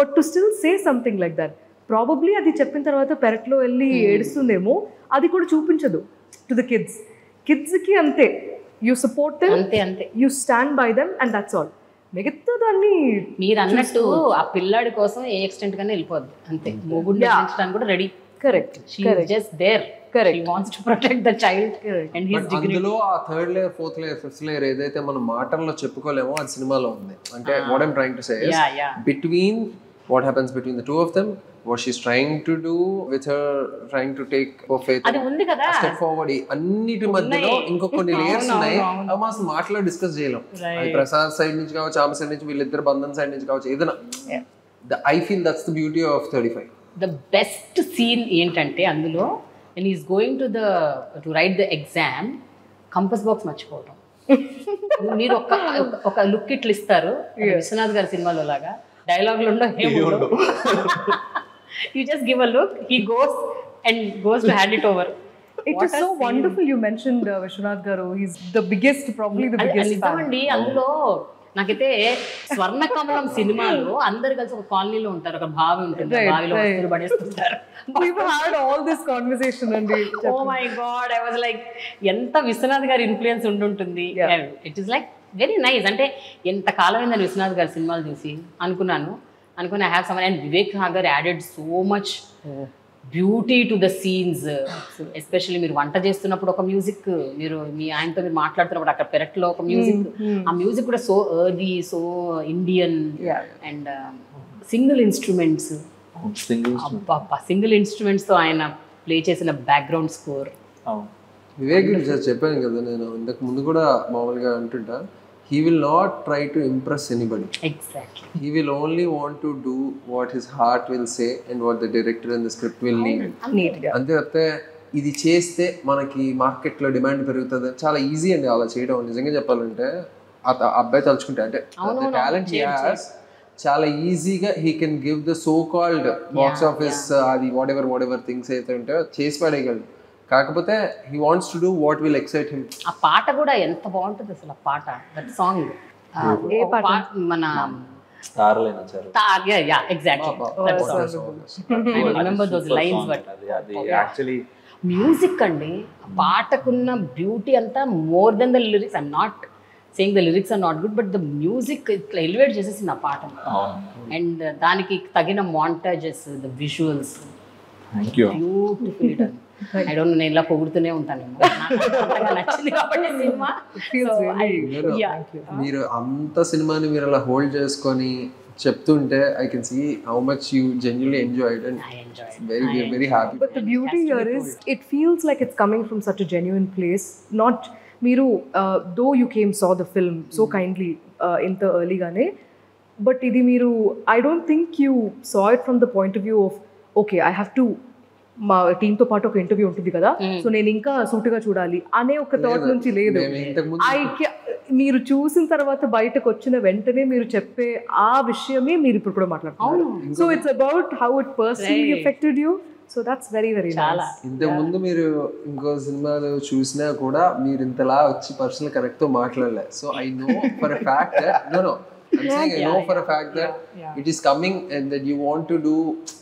but to still say something like that. Probably అది చెప్పిన తర్వాత పెరట్లో వెళ్ళి ఏడుస్తుందేమో, అది కూడా చూపించదు టు ద కిడ్స్. కిడ్స్కి అంతే, యూ సపోర్ట్ దెమ్, అంతే you stand by them and that's all. మిగతా దాన్ని మీరు అన్నట్టు ఆ పిల్లాడి కోసం ఏ ఎక్స్టెంట్ గానే వెళ్ళిపోద్ది అంతే. మొగుడిని రక్షించడానికి కూడా ready. Correct, just there. He wants to protect the child and his dignity. అందులో ఆ third layer, fourth layer, fifth layer ఏదైతే మనం మాటల్లో చెప్పుకోలేమో అది సినిమాలో ఉంది. అంటే what I'm trying to say is between what happens between the two of them, what she's trying to do with her trying to take her faith అది ఉంది కదా step forward, అన్నిటి మధ్యలో ఇంకొక కొన్ని లేయర్స్ ఉన్నాయి. అవి అసలు మాటలో డిస్కస్ చేయలేం. అది ప్రసాద్ సైడ్ నుంచి కావచ్చు, ఆమె సైడ్ నుంచి, వీళ్ళిద్దరు బంధన్ సైడ్ నుంచి కావచ్చు, ఏదైనా. I feel that's the beauty of 35. The best scene ఏంటంటే అందులో when he's going to write the exam, compass box మర్చిపోవడం. మీరు ఒక లుక్ ఇట్లు ఇస్తారు విశ్వనాథ్ గారి సినిమాలో లాగా, డైలాగులు ఉండవు. You just give a look, he goes to hand it over. It is so wonderful you mentioned Vishwanath garu. He's the biggest, probably the biggest fan. అందులో నాకైతే స్వర్ణ కమలం సినిమాలో అందరు కలిసి ఒక కాలనీలో ఉంటారు, ఒక బావి ఉంటుంది, బావిలో వస్తువులు పడేస్తుంటారు. We've had all this conversation and oh my god, I was like ఎంత విశ్వనాథ్ గారి ఇన్ఫ్లుయెన్స్ ఉండుంటుంది. It is like very nice. అంటే ఎంత కాలం అయిందని విశ్వనాథ్ గారి సినిమాలు చూసి అనుకుని I have some, and Vivek Sagar added so much beauty to the scenes. Especially మీరు వంట చేస్తున్నప్పుడు ఒక మ్యూజిక్, మీరు మీ ఆయనతో మీరు మాట్లాడుతున్నప్పుడు అక్కడ పెరట్లో ఒక మ్యూజిక్, ఆ మ్యూజిక్ కూడా so early, so Indian. And single instruments, single ఇన్స్ట్రుమెంట్స్తో ఆయన ప్లే చేసిన బ్యాక్గ్రౌండ్ స్కోర్. వివేక్ గురించి చెప్పాను కదా నేను ఇంతకు ముందు కూడా మామూలుగా అంటుంటా, he will not try to impress anybody. Exactly. He will only want to do what his heart will say and what the director and the script will need. అంతే తప్పితే ఇది చేస్తే మనకి మార్కెట్లో డిమాండ్ పెరుగుతుంది. చాలా ఈజీ అండి అలా చేయడం. నిజంగా చెప్పాలంటే అబ్బాయి తలుచుకుంటే, అంటే టాలెంట్ హీ హ్యాస్, చాలా ఈజీగా he can give the so called box office అది వాట్ ఎవర్ థింగ్స్ అయితే ఉంటే చేసి పడేయగలడు. కాకపోతే he wants to do what will excite him. ఆ పాట కూడా ఎంత బాగుంటుంది అసలు. ఆ పాట, దట్ సాంగ్, ఏ పాట, మన తారలేనా చారు. Yeah exactly, remember those lines. But అది యాక్చువల్లీ మ్యూజిక్ అండి, ఆ పాటకున్న బ్యూటీ అంతా more than the lyrics. I'm not saying the lyrics are not good, but the music ఇట్లా ఎలివేట్ చేసేసింది ఆ పాట. అండ్ దానికి తగిన montages, the visuals, beautiful done. I don't know, నేను ఇలా పొగుడుతూనే ఉంటాను. నచ్చింది కాబట్టి సినిమా. మీరు అంత సినిమాని మీరు అలా హోల్డ్ చేసుకొని చెప్తుంటే I can see how much you genuinely enjoyed and very happy. But the beauty here is it feels like it's coming from such a genuine place. Not మీరు though you saw the film so kindly ఇంత earlyగానే, but ఇది మీరు I don't think you saw it from the point of view of okay, I have to, మా టీంతో పాటు ఒక ఇంటర్వ్యూ ఉంటుంది కదా, సో నేను ఇంకా సూటుగా చూడాలి అనే ఒక థాట్ నుంచి లేదు. మీరు చూసిన తర్వాత బయటకు వచ్చిన వెంటనే మీరు చెప్పే ఆ విషయమే మీరు ఇప్పుడు కూడా మాట్లాడుతున్నారు. So it's about how it personally affected you. So that's very very nice. ఇంతకు ముందు మీరు ఇంకో సినిమాలు చూసినా కూడా మీరు ఇంతలా వచ్చి పర్సనల్ కరెక్ట్ తో మాట్లాడలే. So I know for a fact that no I'm saying I know for a fact that it is coming and that you want to do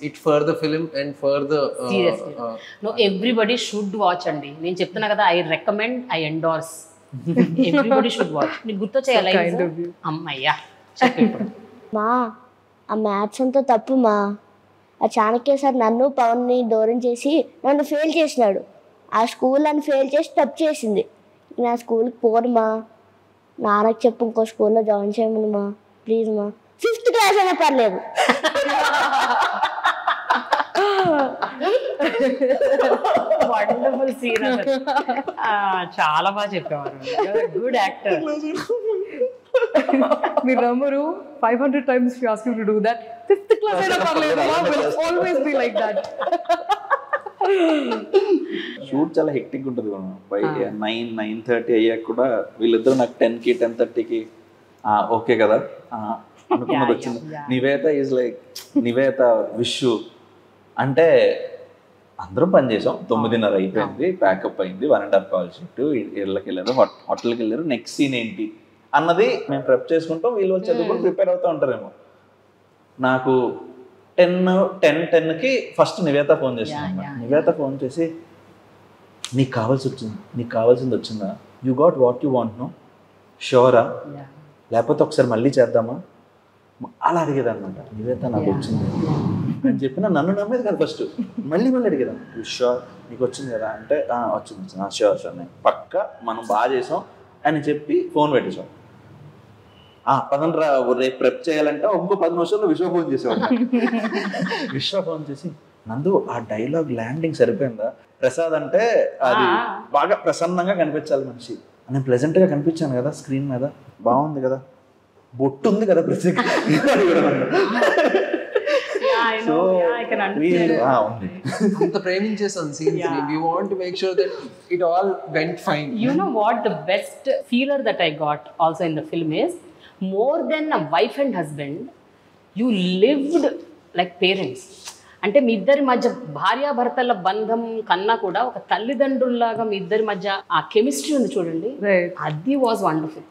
it for the film and for the seriously no, everybody should watch andi. నేను చెప్తున్నా కదా, I recommend, I endorse. Everybody should watch. మీరు గుర్తు చేయాలి అమ్మయ్యా. మా ఆ మ్యాథ్స్ అంతా తప్పు మా. ఆ చాణక్య సార్ నన్ను పవన్ని దూరం చేసి నన్ను ఫెయిల్ చేసినాడు. ఆ స్కూల్ నన్ను ఫెయిల్ చేసి తప్పు చేసింది. నా స్కూల్కి పోను మా, నాన్నకి చెప్పు ఇంకో స్కూల్లో జాయిన్ చేయమని మా, ప్లీజ్ మా. 5th క్లాస్ అయినా పర్లేదు. Wonderful scene. చాలా బాగా చెప్పేవారు. Good actor. మీరు నమ్మరు, 500 times if you ask him to do that, 5th class అయినా పర్లేదు మా, will always be like that. Shoot చాలా హెక్టిక్ ఉంటుంది. 9:30 అయ్యాక కూడా వీళ్ళిద్దరు నాకు 10కి 10:30కి ఓకే కదా అనుకున్నది వచ్చింది. నివేత ఈజ్ లైక్, నివేత విషు అంటే అందరం పని చేసాం. 9:30 అయిపోయింది, ప్యాకప్ అయింది, 1.5 కాల్ షీట్, ఇళ్ళకి వెళ్ళారు, హోటల్కి వెళ్ళారు, నెక్స్ట్ సీన్ ఏంటి అన్నది మేము ప్రెప్ చేసుకుంటాం. వీళ్ళు చదువుకొని ప్రిపేర్ అవుతూ ఉంటారేమో. నాకు 10:10కి ఫస్ట్ నివేత ఫోన్ చేస్తున్నాను. నివేత ఫోన్ చేసి నీకు కావాల్సింది వచ్చిందా, you got what you want no, షూరా, లేకపోతే ఒకసారి మళ్ళీ చేద్దామా, అలా అడిగేదన్నమాట. నివేత నాకు వచ్చింది అని చెప్పిన నన్ను నమ్మేది కదా ఫస్ట్, మళ్ళీ అడిగేదాన్ని, షూర్ నీకు వచ్చింది కదా అంటే వచ్చింది షూర్ నేను పక్కా మనం బాగా చేసాం అని చెప్పి ఫోన్ పెట్టేసాం. పదండ్రా రేపు ప్రెప్ చేయాలంటే ఇంకో 10 నిమిషాల్లో విశ్వ ఫోన్ చేసేవాడు. విశ్వ ఫోన్ చేసి నందు ఆ డైలాగ్ ల్యాండింగ్ సరిపోయిందా, ప్రసాద్ అంటే అది బాగా ప్రసన్నంగా కనిపించాలి మనిషి, నేను ప్లెజెంట్గా కనిపించాను కదా స్క్రీన్ మీద, బాగుంది కదా, బొట్టు ఉంది కదా ప్రత్యేక అంత ప్రేమించేసాను సీన్స్ ని. We want to make sure that it all went fine. You know what the best feeler that I got also in the film is, more than a wife and husband, you lived like parents. అంటే మీ ఇద్దరి మధ్య భార్యాభర్తల బంధం కన్నా కూడా ఒక తల్లిదండ్రుల్లాగా మీ ఇద్దరి మధ్య ఆ కెమిస్ట్రీ ఉంది చూడండి, అది was wonderful.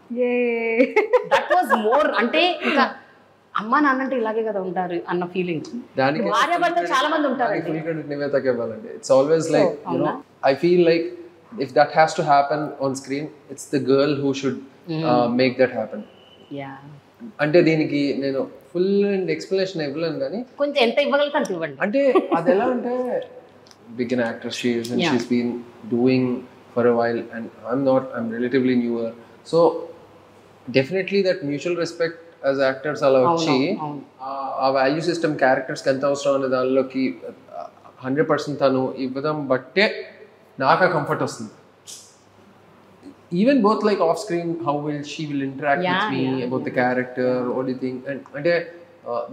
That was more, అంటే ఇంకా అమ్మా నాన్నంటే ఇలాగే కదా ఉంటారు అన్న ఫీలింగ్. భార్యాభర్తలు చాలా మంది ఉంటారు. నివేతకి ఇవ్వాలండి. It's always like you know, I feel like if that has to happen on screen, it's the girl who should make that happen. Yeah. అంటే దీనికి నేను ఫుల్ ఎక్స్ప్లెనేషన్ ఇవ్వలేను కానీ కొంచెం ఎంత ఇవ్వగలుగుతాను ఇవ్వండి. అంటే అది ఎలా అంటే bigger actor she is and she's been doing for a while and I'm relatively newer. So definitely that mutual respect as actors అలా వచ్చి ఆ వాల్యూ సిస్టమ్ క్యారెక్టర్స్కి ఎంత అవసరం అనే దానిలోకి 100% తను ఇవ్వడం బట్టే నాకు ఆ కంఫర్ట్ వస్తుంది. Even both like off screen, how will she interact with me about the character, what do you think, and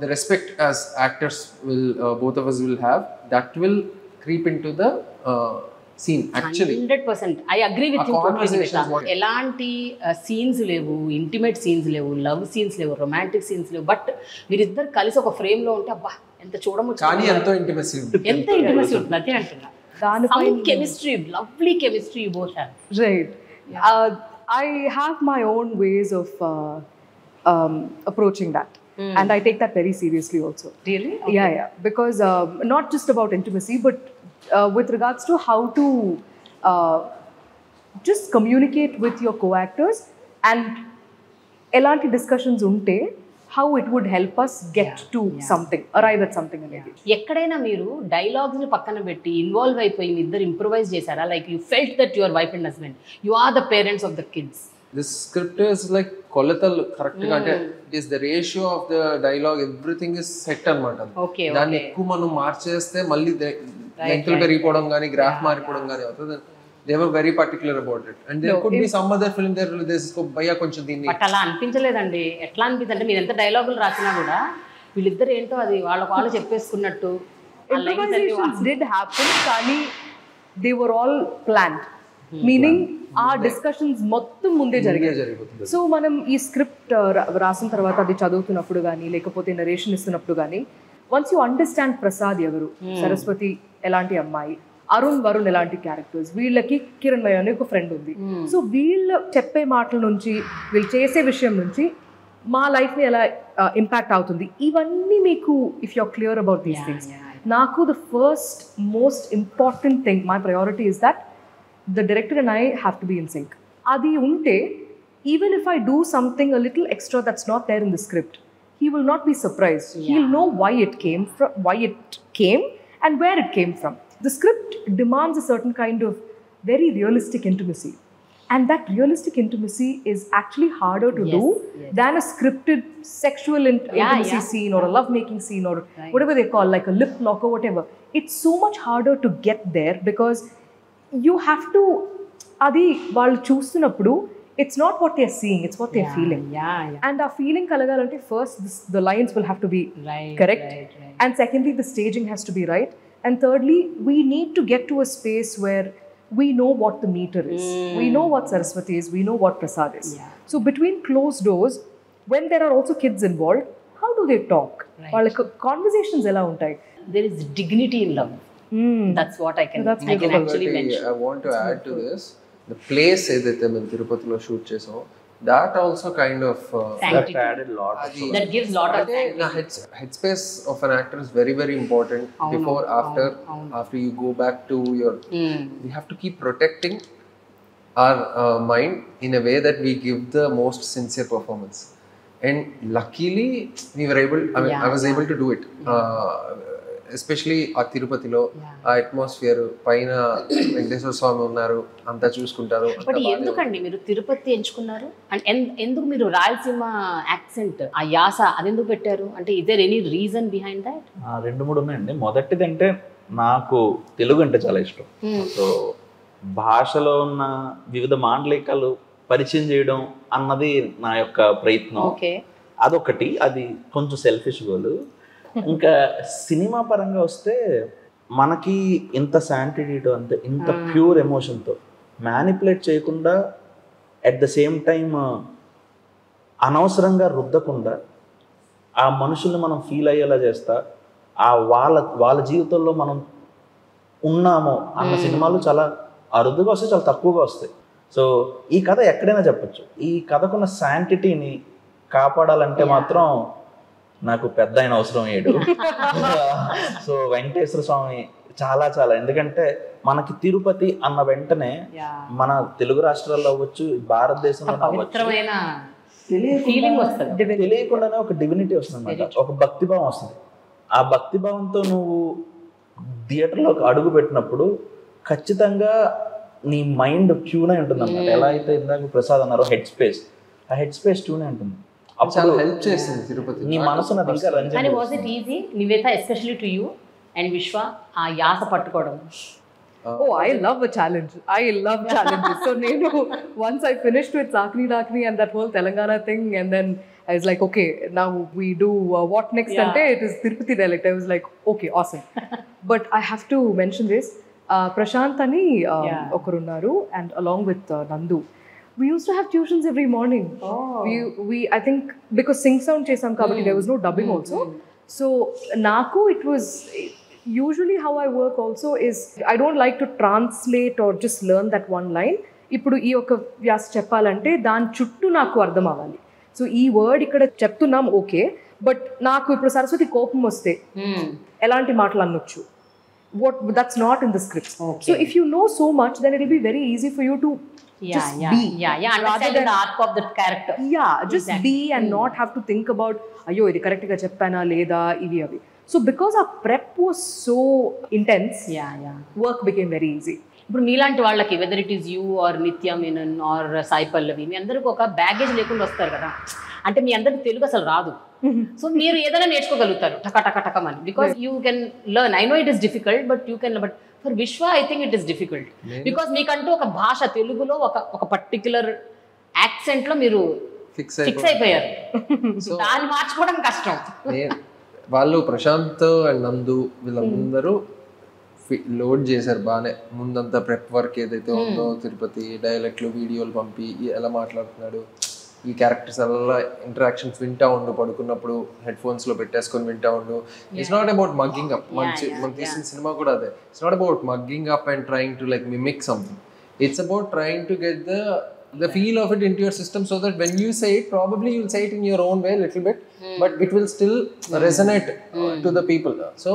the respect as actors will both of us will have, that will creep into the scene actually. 100% I agree with you totally. ఎలాంటి సీన్స్ లేవు, ఇంటిమేట్ సీన్స్ లేవు, లవ్ సీన్స్ లేవు, రొమాంటిక్ సీన్స్ లేవు, బట్ మీరిద్దరు కలిసి ఒక ఫ్రేమ్ లో ఉంటే అబ్బా ఎంత చూడవచ్చు, కానీ ఎంతో ఇంటిమసీ ఉంటుంది. అదే అంటున్నా. Chemistry, lovely chemistry you both have. Right. I have my own ways of approaching that, and I take that very seriously also. Really? Okay. Yeah. Because not just about intimacy, but with regards to how to just communicate with your co-actors and elanti discussions unte, how it would help us get to something, arrive at something అనేది. ఎక్కడైనా మీరు డైలాగ్స్ ని పక్కన పెట్టి ఇన్వాల్వ్ అయిపోయి మీ ఇద్దరు ఇంప్రూవైజ్ చేశారా? Like you felt that your wife and husband, you are the parents of the kids. This script is like కొలతలు కరెక్ట్ గా, అంటే it is the ratio of the dialogue, everything is set అన్నమాట. దాన్ని ఎక్కువ మనం మార్చేస్తే మళ్ళీ లెంగ్త్ పెరిగిపోవడం కానీ గ్రాఫ్ మారిపోవడం కానీ అవుతుంది. They were very particular about it, and there could be some other film there this ko bhaiya koncham deenni but ala anpinchaledanడి. ఎట్లా అనిపించిందంటే మీరు ఎంత డైలాగులు రాసినా కూడా వీళ్ళిద్దరు ఏంటో అది వాళ్ళు చెప్పేసుకున్నట్టు improvisations did happen, కానీ they were all planned, meaning ఆ డిస్కషన్స్ మొత్తం ముందే జరిగాయి. సో మనం ఈ స్క్రిప్ట్ రాసిన తర్వాత అది చదువుతున్నప్పుడు కానీ లేకపోతే నరేషన్ ఇస్తున్నప్పుడు కానీ వన్స్ యూ అండర్స్టాండ్ ప్రసాద్ ఎవరు, సరస్వతి ఎలాంటి అమ్మాయి, అరుణ్ వరుణ్ ఎలాంటి క్యారెక్టర్స్, వీళ్ళకి కిరణ్ మయ అనే ఒక ఫ్రెండ్ ఉంది. సో వీళ్ళు చెప్పే మాటల నుంచి వీళ్ళు చేసే విషయం నుంచి మా లైఫ్ని ఎలా ఇంపాక్ట్ అవుతుంది, ఇవన్నీ మీకు if you are clear about these things. నాకు the first most important thing, my priority is that the director and I have to be in sync. అది ఉంటే even if I do something a little extra that's not there in the script, he will not be surprised. He will know why it came and where it came from. The script demands a certain kind of very realistic intimacy, and that realistic intimacy is actually harder to do than a scripted sexual intimacy scene or a love making scene or whatever they call, like a lip lock or whatever. It's so much harder to get there because you have to adi vallu choostunappudu it's not what they're seeing, it's what they're feeling. And our feeling kalagalante first the lines will have to be correct, and secondly the staging has to be right, and thirdly we need to get to a space where we know what the meter is, we know what Saraswati is, we know what Prasad is. So between closed doors, when there are also kids involved, how do they talk? Like conversations ela untai. There is dignity in love. That's what I can actually mention. I want to add to this, the place ఏదైతే మేము తిరుపతిలో షూట్ చేసాం, that also kind of Sanctity. That added lot of అది That gives lot of అంటే నా head space of an actor is very very important. Before, after you go back to your, we have to keep protecting our mind in a way that we give the most sincere performance. And luckily we were able, I was able to do it. Especially ఆ తిరుపతిలో ఆ అట్మాస్ఫియర్ పైన వెంకటేశ్వర స్వామి ఉన్నారు, అంతా చూసుకుంటారు. బట్ ఎందుకండి మీరు తిరుపతి ఎంచుకున్నారు? అండ్ ఎందుకు మీరు రాయలసీమ యాక్సెంట్, ఆ యాస అది ఎందుకు పెట్టారు? అంటే is there any reason behind that? 2-3 ఉన్నాయండి. మొదటిది అంటే నాకు తెలుగు అంటే చాలా ఇష్టం. సో భాషలో ఉన్న వివిధ మాండలికాలు పరిచయం చేయడం అన్నది నా యొక్క ప్రయత్నం. అదొకటి, అది కొంచెం సెల్ఫిష్ గోల్. ఇంకా సినిమా పరంగా వస్తే మనకి ఇంత శాంటిటీతో అంటే ఇంత ప్యూర్ ఎమోషన్తో మ్యానిపులేట్ చేయకుండా అట్ ద సేమ్ టైం అనవసరంగా రుద్దకుండా ఆ మనుషుల్ని మనం ఫీల్ అయ్యేలా చేస్తా ఆ వాళ్ళ జీవితంలో మనం ఉన్నాము అన్న సినిమాలు చాలా అరుదుగా వస్తాయి, చాలా తక్కువగా వస్తాయి. సో ఈ కథ ఎక్కడైనా చెప్పచ్చు. ఈ కథకున్న శాంటిటీని కాపాడాలంటే మాత్రం నాకు పెద్ద ఆయన అవసరం అయ్యాడు. సో వెంకటేశ్వర స్వామి చాలా చాలా, ఎందుకంటే మనకి తిరుపతి అన్న వెంటనే మన తెలుగు రాష్ట్రాల్లో అవ్వచ్చు, భారతదేశంలో తెలియకుండానే ఒక డివినిటీ వస్తుంది అన్నమాట, ఒక భక్తిభావం వస్తుంది. ఆ భక్తిభావంతో నువ్వు థియేటర్లోకి అడుగు పెట్టినప్పుడు ఖచ్చితంగా నీ మైండ్ ట్యూన్ అయి ఉంటుంది అన్నమాట. ఎలా అయితే ఇందాక ప్రసాద్ అన్నారో హెడ్ స్పేస్, ఆ హెడ్ స్పేస్ ట్యూన్ అయి ఉంటుంది. చాలా హెల్ప్ చేసింది తిరుపతి. నీ మనసు నాకు ఇంకా Ranjan. And was it easy, Nivetha, especially to you and Vishwa, ఆ యాస పట్టుకోవడం? Oh, I love a challenge. I love challenges. So Nenu, once I finished with Sakni Dakni and that whole Telangana thing, and then I was like, okay, now we do what next? Ante it is Tirupati dialect. I was like, okay, awesome. But I have to mention this. Prashant ani okarunnaru, and along with Nandu. We used to have tuitions every morning. We I think because Sing Sound chesam kabatti there was no dubbing also. So naku it was usually how I work also is I don't like to translate or just learn that one line. Ippudu ee oka vyas cheppalante dan chuttu naku ardham avali. So ee word ikkada cheptunnam okay, but naku ippudu Saraswati kopam vaste elanti maatlu annochu. That's not in the script. So if you know so much, then it will be very easy for you to just be. Understand the arc of the character. Just be and not have to think about ayyo idi correct ga cheppana leda ivi avi. So because our prep was so intense, work became very easy. ఇప్పుడు మీలాంటి వాళ్ళకి whether it is you are Nithya Menen or Sai Pallavi, మీ అందరికి ఒక బ్యాగేజ్ లేకుండా వస్తారు కదా. అంటే మీ అందరికి తెలుగు అసలు రాదు. సో మీరు ఏదైనా నేర్చుకోగలుగుతారు టక టక టకమని, because you can learn. I know it is difficult but you can. But for Vishwa I think it is difficult because మీకంటూ ఒక భాష తెలుగులో ఒక పర్టిక్యులర్ యాక్సెంట్లో మీరు ఫిక్స్ అయిపోయారు. దాన్ని మార్చుకోవడం కష్టం. వాళ్ళు ప్రశాంత్ అండ్ నందు వీళ్ళందరూ లోడ్ చేశారు బాగానే. ముందంతా ప్రెప్ వర్క్ ఏదైతే ఉందో తిరుపతి డైలెక్ట్లు వీడియోలు పంపి ఎలా మాట్లాడుతున్నాడు, ఈ క్యారెక్టర్స్ అలా ఇంటరాక్షన్స్ వింటా ఉండు, పడుకున్నప్పుడు హెడ్ ఫోన్స్ లో పెట్టేసుకొని వింటా ఉండు. It's not about mugging up. మనం తీసిన సినిమా కూడా అదే. It's not about mugging up and trying to like mimic something. It's about trying to get the feel of it into your system so that when you say it, probably you'll say it in your own way a little bit, but it will still resonate to the people. So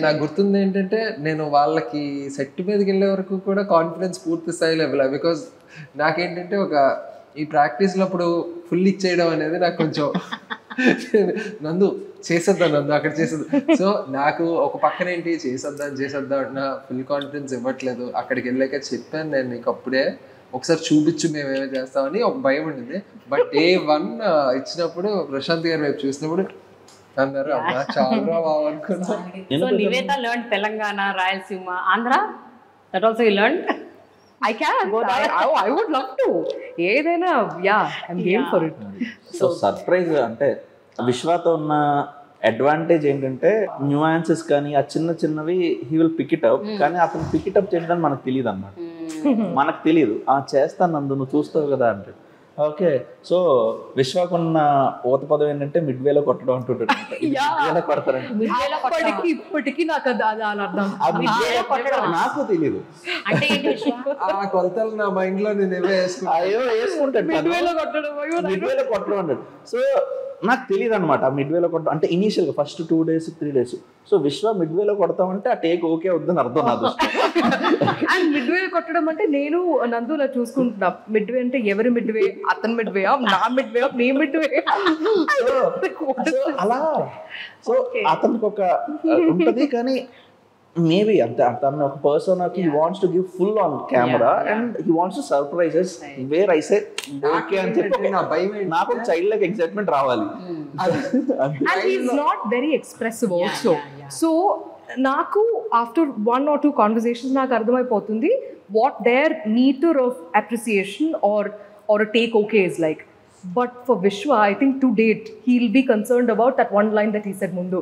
నాకు గుర్తుంది ఏంటంటే నేను వాళ్ళకి సెట్ మీదకి వెళ్ళే వరకు కూడా కాన్ఫిడెన్స్ పూర్తి స్థాయిలో ఇవ్వలే. బికాజ్ నాకేంటంటే ఒక ఈ ప్రాక్టీస్లో అప్పుడు ఫుల్ ఇచ్చేయడం అనేది నాకు కొంచెం నందు చేసేద్దాం, నందు అక్కడ చేసేద్దాం. సో నాకు ఒక పక్కన ఏంటి చేసేద్దాం నా ఫుల్ కాన్ఫిడెన్స్ ఇవ్వట్లేదు. అక్కడికి వెళ్ళాక చెప్పాను నేను నీకు అప్పుడే ఒకసారి చూపించు మేమేమో చేస్తామని ఒక భయం ఉండింది. బట్ డే 1 ఇచ్చినప్పుడు ప్రశాంత్ గారి వైపు చూసినప్పుడు అందరూ చాలా బాగా అనుకున్నా. So Nivetha learned Telangana, Rayalaseema, Andhra. That also you learned? I can. I would love to. ఏదైనా I'm game for it. So surprise అంటే విశ్వాతో ఉన్న అడ్వాంటేజ్ ఏంటంటే న్యూయాన్సెస్ కానీ ఆ చిన్నవి he will pick it up. కానీ అతను పిక్ ఇట్ అప్ చేయడానికి మనకు తెలియదు అన్నమాట. మనకు తెలియదు. చేస్తాను నందు నువ్వు చూస్తావు కదా అంటే. ఓకే, సో విశ్వకున్న ఊత పదం ఏంటంటే మిడ్వేలో కొట్టడం అంటుంటాడు. మిడ్వేలో కొడతారంటే ఇప్పటికీ నాకు అది అర్థం. నాకు తెలీదు అంటే ఏంటి విశ్వ? ఆ కొలతలు నా మైండ్ లో నేను ఏవో వేసుకున్నా. అయ్యో వేసుకుంటాడు మిడ్వేలో కొట్టడం అంటాడు. సో నాకు తెలియదు అనమాట మిడ్వేలో కొట్టడం అంటే ఇనీషియల్ గా ఫస్ట్ 2 days 3 days. సో విశ్వ మిడ్వేలో కొడతామంటే ఆ టేక్ ఓకే వద్దని అర్థం నాకు. అండ్ మిడ్వే కొట్టడం అంటే నేను నందులా చూసుకుంటున్నా. మిడ్వే అంటే ఎవరి మిడ్వే? అతని మిడ్వే, నా మిడ్వే, నీ మిడ్వే. అలా సో అతనికి ఒక ఉంటది. కానీ మేబీ అంతే అతను ఒక person he wants to give full on camera and he wants to surprises where I say okay అని చెప్పి నాకు ఒక చైల్డ్ లైక్ ఎక్సైట్మెంట్ రావాలి. And he is not very expressive also. So నాకు ఆఫ్టర్ 1 or 2 conversations నాకు అర్థమైపోతుంది what their meter of appreciation or a take okay is like. But for Vishwa, I think to date he'll be concerned about that one line that he said ముందు,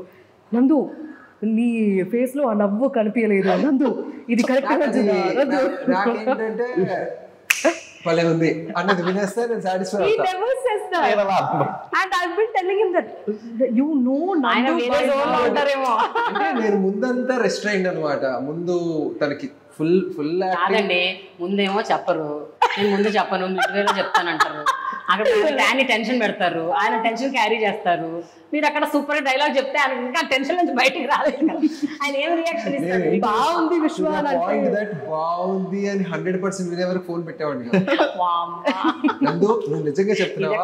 నందు నీ ఫేస్ లో ఆ నవ్వు కనిపించలేదు, నందు ఇది కరెక్ట్ నాకేంటంటే భలే ఉంది అన్నది వినేస్తే నేను సాటిస్ఫై He అవుతా. never says that. And I've been telling him that you know Nandu by now. అంటే నేను ముందంతా రెస్ట్రైండ్ అనమాట. ముందు తనకి ఫుల్ కాదండి, ముందేమో చెప్పరు, నేను ముందు చెప్పను మిడ్వేలో చెప్తానంటారు. అక్కడ ఆయన టెన్షన్ పెడతారు, ఆయన టెన్షన్ క్యారీ చేస్తారు. మీరు అక్కడ సూపర్ డైలాగ్ చెప్తే ఆయన ఇంకా టెన్షన్ నుంచి బయటికి రాలేదు కదా, ఆయన ఏం రియాక్షన్ ఇస్తారు? బాగుంది విశ్వ బాగుంది అని 100% వినే వరకు ఫోన్ పెట్టేవాడిని. నందు నువ్వు నిజంగా చెప్తున్నావా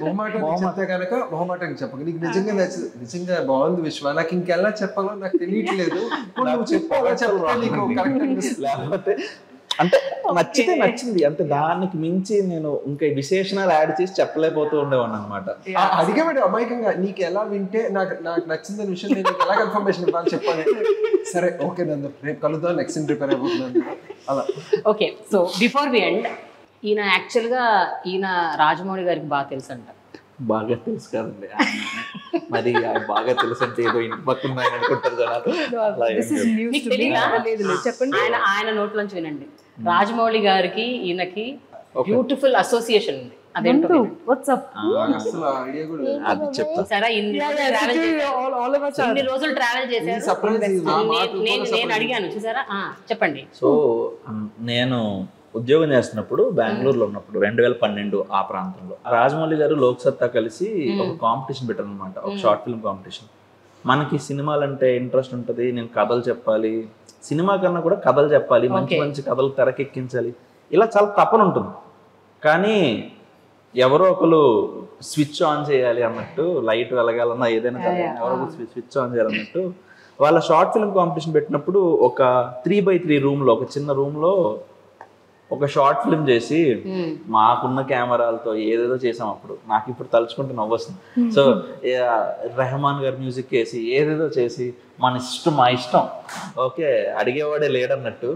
మొహమాటాన్ని చెప్తే కనుక మొహమాటానికి చెప్పక నీకు నిజంగా నిజంగా బాగుంది విశ్వ, నాకు ఇంకెలా చెప్పాలో నాకు తెలియట్లేదు, నువ్వు చెప్పాలా చెప్పాలి నీకు కరెక్ట్. లేకపోతే అంటే నచ్చితే నచ్చింది అంటే దానికి మించి నేను ఇంకా విశేషణాలు యాడ్ చేసి చెప్పలేకపోతూ ఉండేవాడిని అనమాట. అడిగేవాడు అమాయకంగా నీకు ఎలా వింటే నాకు నచ్చిందని విషయం నేను ఎలా కన్ఫర్మేషన్ ఇవ్వాలి చెప్పాలి. సరే ఓకే నందు రేపు కలుద్దాం, నెక్స్ట్ ప్రిపేర్ అయిపోతున్నాను అలా. Okay, so before we end, ఈయన యాక్చువల్గా ఈయన రాజమౌళి గారికి బాగా తెలుసు అంట. బాగా తెలుసు కదండి, మరి బాగా తెలుసు అంటే ఏదో ఇంటి పక్కన అనుకుంటారు జనాలు. మీకు తెలీదా? చెప్పండి. ఆయన నోట్లోంచి వినండి. రాజమౌళి గారికి ఈయనకి బ్యూటిఫుల్ అసోసియేషన్ ఉంది. అదేంటో అసలు ఐడియా కూడా అది చెప్తా. సరే, ఇన్ని రోజులు ట్రావెల్ చేశారు. నేను అడిగాను చూసారా, చెప్పండి. సో నేను ఉద్యోగం చేస్తున్నప్పుడు బెంగళూరులో ఉన్నప్పుడు 2012 ఆ ప్రాంతంలో రాజమౌళి గారు లోక్ సత్తా కలిసి ఒక కాంపిటీషన్ పెట్టారు అనమాట, ఒక షార్ట్ ఫిల్మ్ కాంపిటీషన్. మనకి సినిమాలు అంటే ఇంట్రెస్ట్ ఉంటుంది, నేను కథలు చెప్పాలి, సినిమా కన్నా కూడా కథలు చెప్పాలి, మంచి మంచి కథలు తెరకెక్కించాలి, ఇలా చాలా తపన ఉంటుంది. కానీ ఎవరో ఒకరు స్విచ్ ఆన్ చేయాలి అన్నట్టు, లైట్ వెలగాలన్నా ఏదైనా ఎవరో ఒకరు స్విచ్ ఆన్ చేయాలన్నట్టు వాళ్ళ షార్ట్ ఫిల్మ్ కాంపిటీషన్ పెట్టినప్పుడు ఒక 3x3 రూమ్లో, ఒక చిన్న రూమ్లో ఒక షార్ట్ ఫిల్మ్ చేసి మాకున్న కెమెరాలతో ఏదేదో చేసాం. అప్పుడు నాకు ఇప్పుడు తలుచుకుంటే నవ్వొస్తుంది. సో రెహమాన్ గారు మ్యూజిక్ వేసి ఏదేదో చేసి మన ఇష్టం మా ఇష్టం, ఓకే అడిగేవాడే లేడన్నట్టు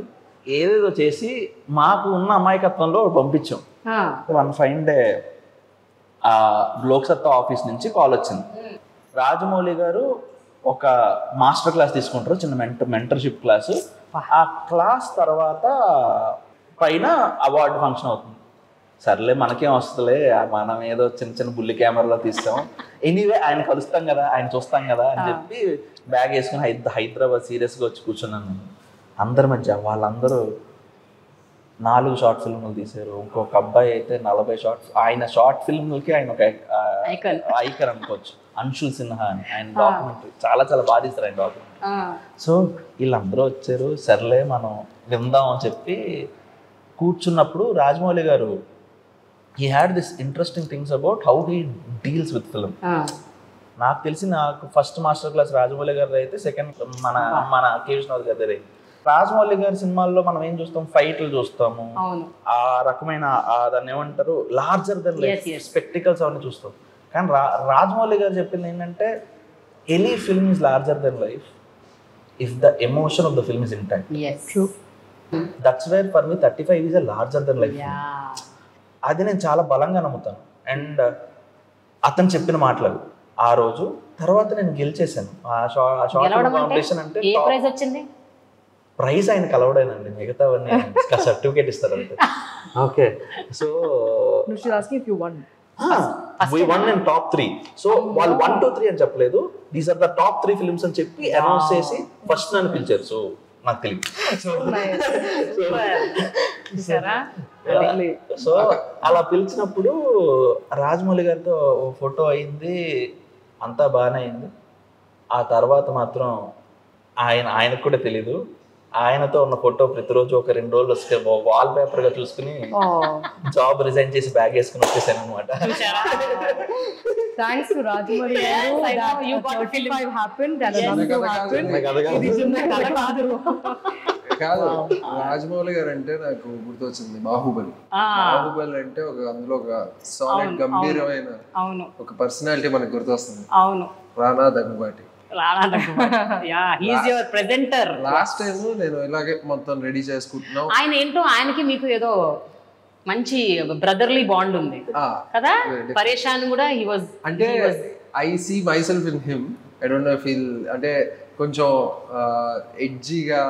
ఏదేదో చేసి మాకు ఉన్న అమాయకత్వంలో పంపించాం. 1 fine day లోక్ సత్తా ఆఫీస్ నుంచి కాల్ వచ్చింది. రాజమౌళి గారు ఒక మాస్టర్ క్లాస్ తీసుకుంటారు, చిన్న మెంటర్షిప్ క్లాసు. ఆ క్లాస్ తర్వాత పైన అవార్డు ఫంక్షన్ అవుతుంది. సర్లే మనకేం వస్తుందిలే, మనం ఏదో చిన్న చిన్న బుల్లి కెమెరాలో తీస్తాం, ఎనీవే ఆయన కలుస్తాం కదా, ఆయన చూస్తాం కదా అని చెప్పి బ్యాగ్ వేసుకుని హైదరాబాద్ సీరియస్గా వచ్చి కూర్చున్నాను. అందరి మధ్య వాళ్ళందరూ 4 షార్ట్ ఫిల్మ్లు తీశారు. ఇంకొక అబ్బాయి అయితే 40 షార్ట్స్. ఆయన షార్ట్ ఫిల్మ్లకి ఆయన ఒక ఐకన్ అనుకోవచ్చు, అంశుల్ సిన్హా అని. ఆయన డాక్యుమెంటరీ చాలా చాలా బాగా తీస్తారు ఆయన డాక్యుమెంటరీ. సో వీళ్ళందరూ వచ్చారు, సర్లే మనం విందాం అని చెప్పి కూర్చున్నప్పుడు రాజమౌళి గారు he had this interesting things about how he deals with film. నాకు తెలిసి నాకు ఫస్ట్ మాస్టర్ క్లాస్ రాజమౌళి గారి అయితే, సెకండ్ మన కేవిశ్వనాథ్ గారి దగ్గర. రాజమౌళి గారి సినిమాల్లో మనం ఏం చూస్తాం, ఫైట్లు చూస్తాము, ఆ రకమైన దాన్ని ఏమంటారు లార్జర్ దెన్ లైఫ్ స్పెక్టికల్స్ అవన్నీ చూస్తాం. కానీ రాజమౌళి గారు చెప్పింది ఏంటంటే any film is larger than life if the emotion of the film is intact. That's where for me 35 is a larger than life. అది నేను చాలా బలంగా నమ్ముతాను. అండ్ అతను చెప్పిన మాటలు ఆ రోజు తర్వాత నేను గెలిచేసాను ఆ షార్ట్ కాంపిటీషన్. అంటే ప్రైజ్ ఆయన కలవడానండి, మిగతావన్నీ సర్టిఫికేట్ ఇస్తారు అంతే. Okay, so No, she's asking if you won. we won in top 3. So వాళ్ళు 1 2 3 అని చెప్పలేదు, these are the top 3 films అని చెప్పి అనౌన్స్ చేసి ఫస్ట్ నన్ను పిలిచారు. సో నాకు తెలియదు. సో అలా పిలిచినప్పుడు రాజమౌళి గారితో ఫోటో అయింది, అంతా బాగానే అయింది. ఆ తర్వాత మాత్రం ఆయనకు కూడా తెలీదు, ఆయనతో ఉన్న ఫోటో ప్రతిరోజు ఒక 2 రోజులు వస్తే వాల్ పేపర్ గా చూసుకుని జాబ్ రిజైన్ చేసి బ్యాగ్ వేసుకుని వచ్చేసాను అనమాట. Thanks to Rajamari garu, that you got 35 happened and another happened. ఇది చిన్న కథ కాదు. కాదు, రాజమౌళి గారు అంటే నాకు గుర్తొచ్చింది బాహుబలి అంటే అందులో ఒక సాలిడ్ గంభీరమైన ఒక పర్సనాలిటీ మనకు గుర్తొస్తుంది. రానా దగ్గుబాటి. లాస్ట్ టైం నేను ఇలాగే మొత్తం రెడీ చేసుకుంటున్నాం. ఆయన ఏంటో ఆయనకి మీకు ఏదో మంచి బ్రదర్లీ బాండ్ ఉంది కదా. పరేషాన్ కూడా హి వాస్, అంటే I see myself in him. I don't know feel అంటే కొంచెం ఎడ్జీగా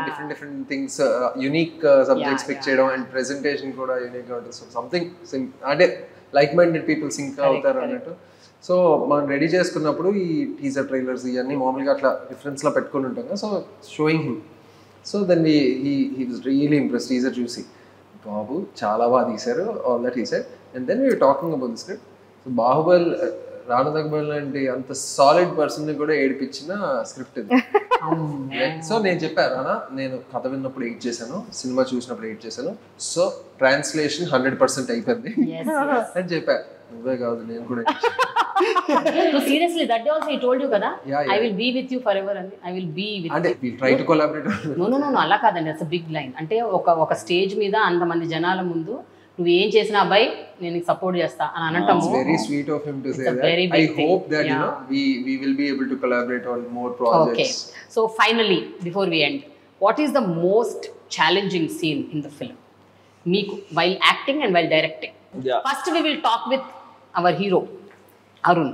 different things, unique subjects pick చేయడం అండ్ ప్రెజెంటేషన్ కూడా యూనిక్ గా ఉంటుంది. సో సంథింగ్ అంటే లైక్ మైండెడ్ పీపుల్ సింక్ అవుతారు అన్నట్టు. సో మనం రెడీ చేసుకున్నప్పుడు ఈ టీజర్ ట్రైలర్స్ ఇవన్నీ మామూలుగా అట్లా రిఫరెన్స్ లో పెట్టుకుని ఉంటాం కదా. So showing him, so then he was really impress. Teaser చూసి బాబు చాలా బాగా తీశారు, all that he said. And then we're talking about the script. So Baahubali, Rana Daggubati లాంటి అంత సాలిడ్ పర్సన్ ని కూడా ఏడిపించిన స్క్రిప్ట్ ఇది. సో నేను చెప్పాను రానా, నేను కథ విన్నప్పుడు 8 చేశాను, సినిమా చూసినప్పుడు 8 చేశాను, సో ట్రాన్స్లేషన్ 100% అయిపోయింది అని చెప్పాను. నువ్వే కాదు, నేను కూడా. Seriously that also he told you కదా, I will be with you forever అని. ఐ విల్ బీ విత్, అంటే we try to collaborate. No అలా కాదండి, దట్స్ అ బిగ్ లైన్. అంటే ఒక స్టేజ్ మీద అంతమంది జనాల ముందు నువ్వు ఏం చేసినా అబ్బాయి నేను నీకు సపోర్ట్ చేస్తా అని అనటం very sweet of him to say that. I hope that you know we will be able to collaborate on more projects. Okay, so finally before we end, what is the most challenging scene in the film meeku while acting and while directing? First we will talk with our hero Arun.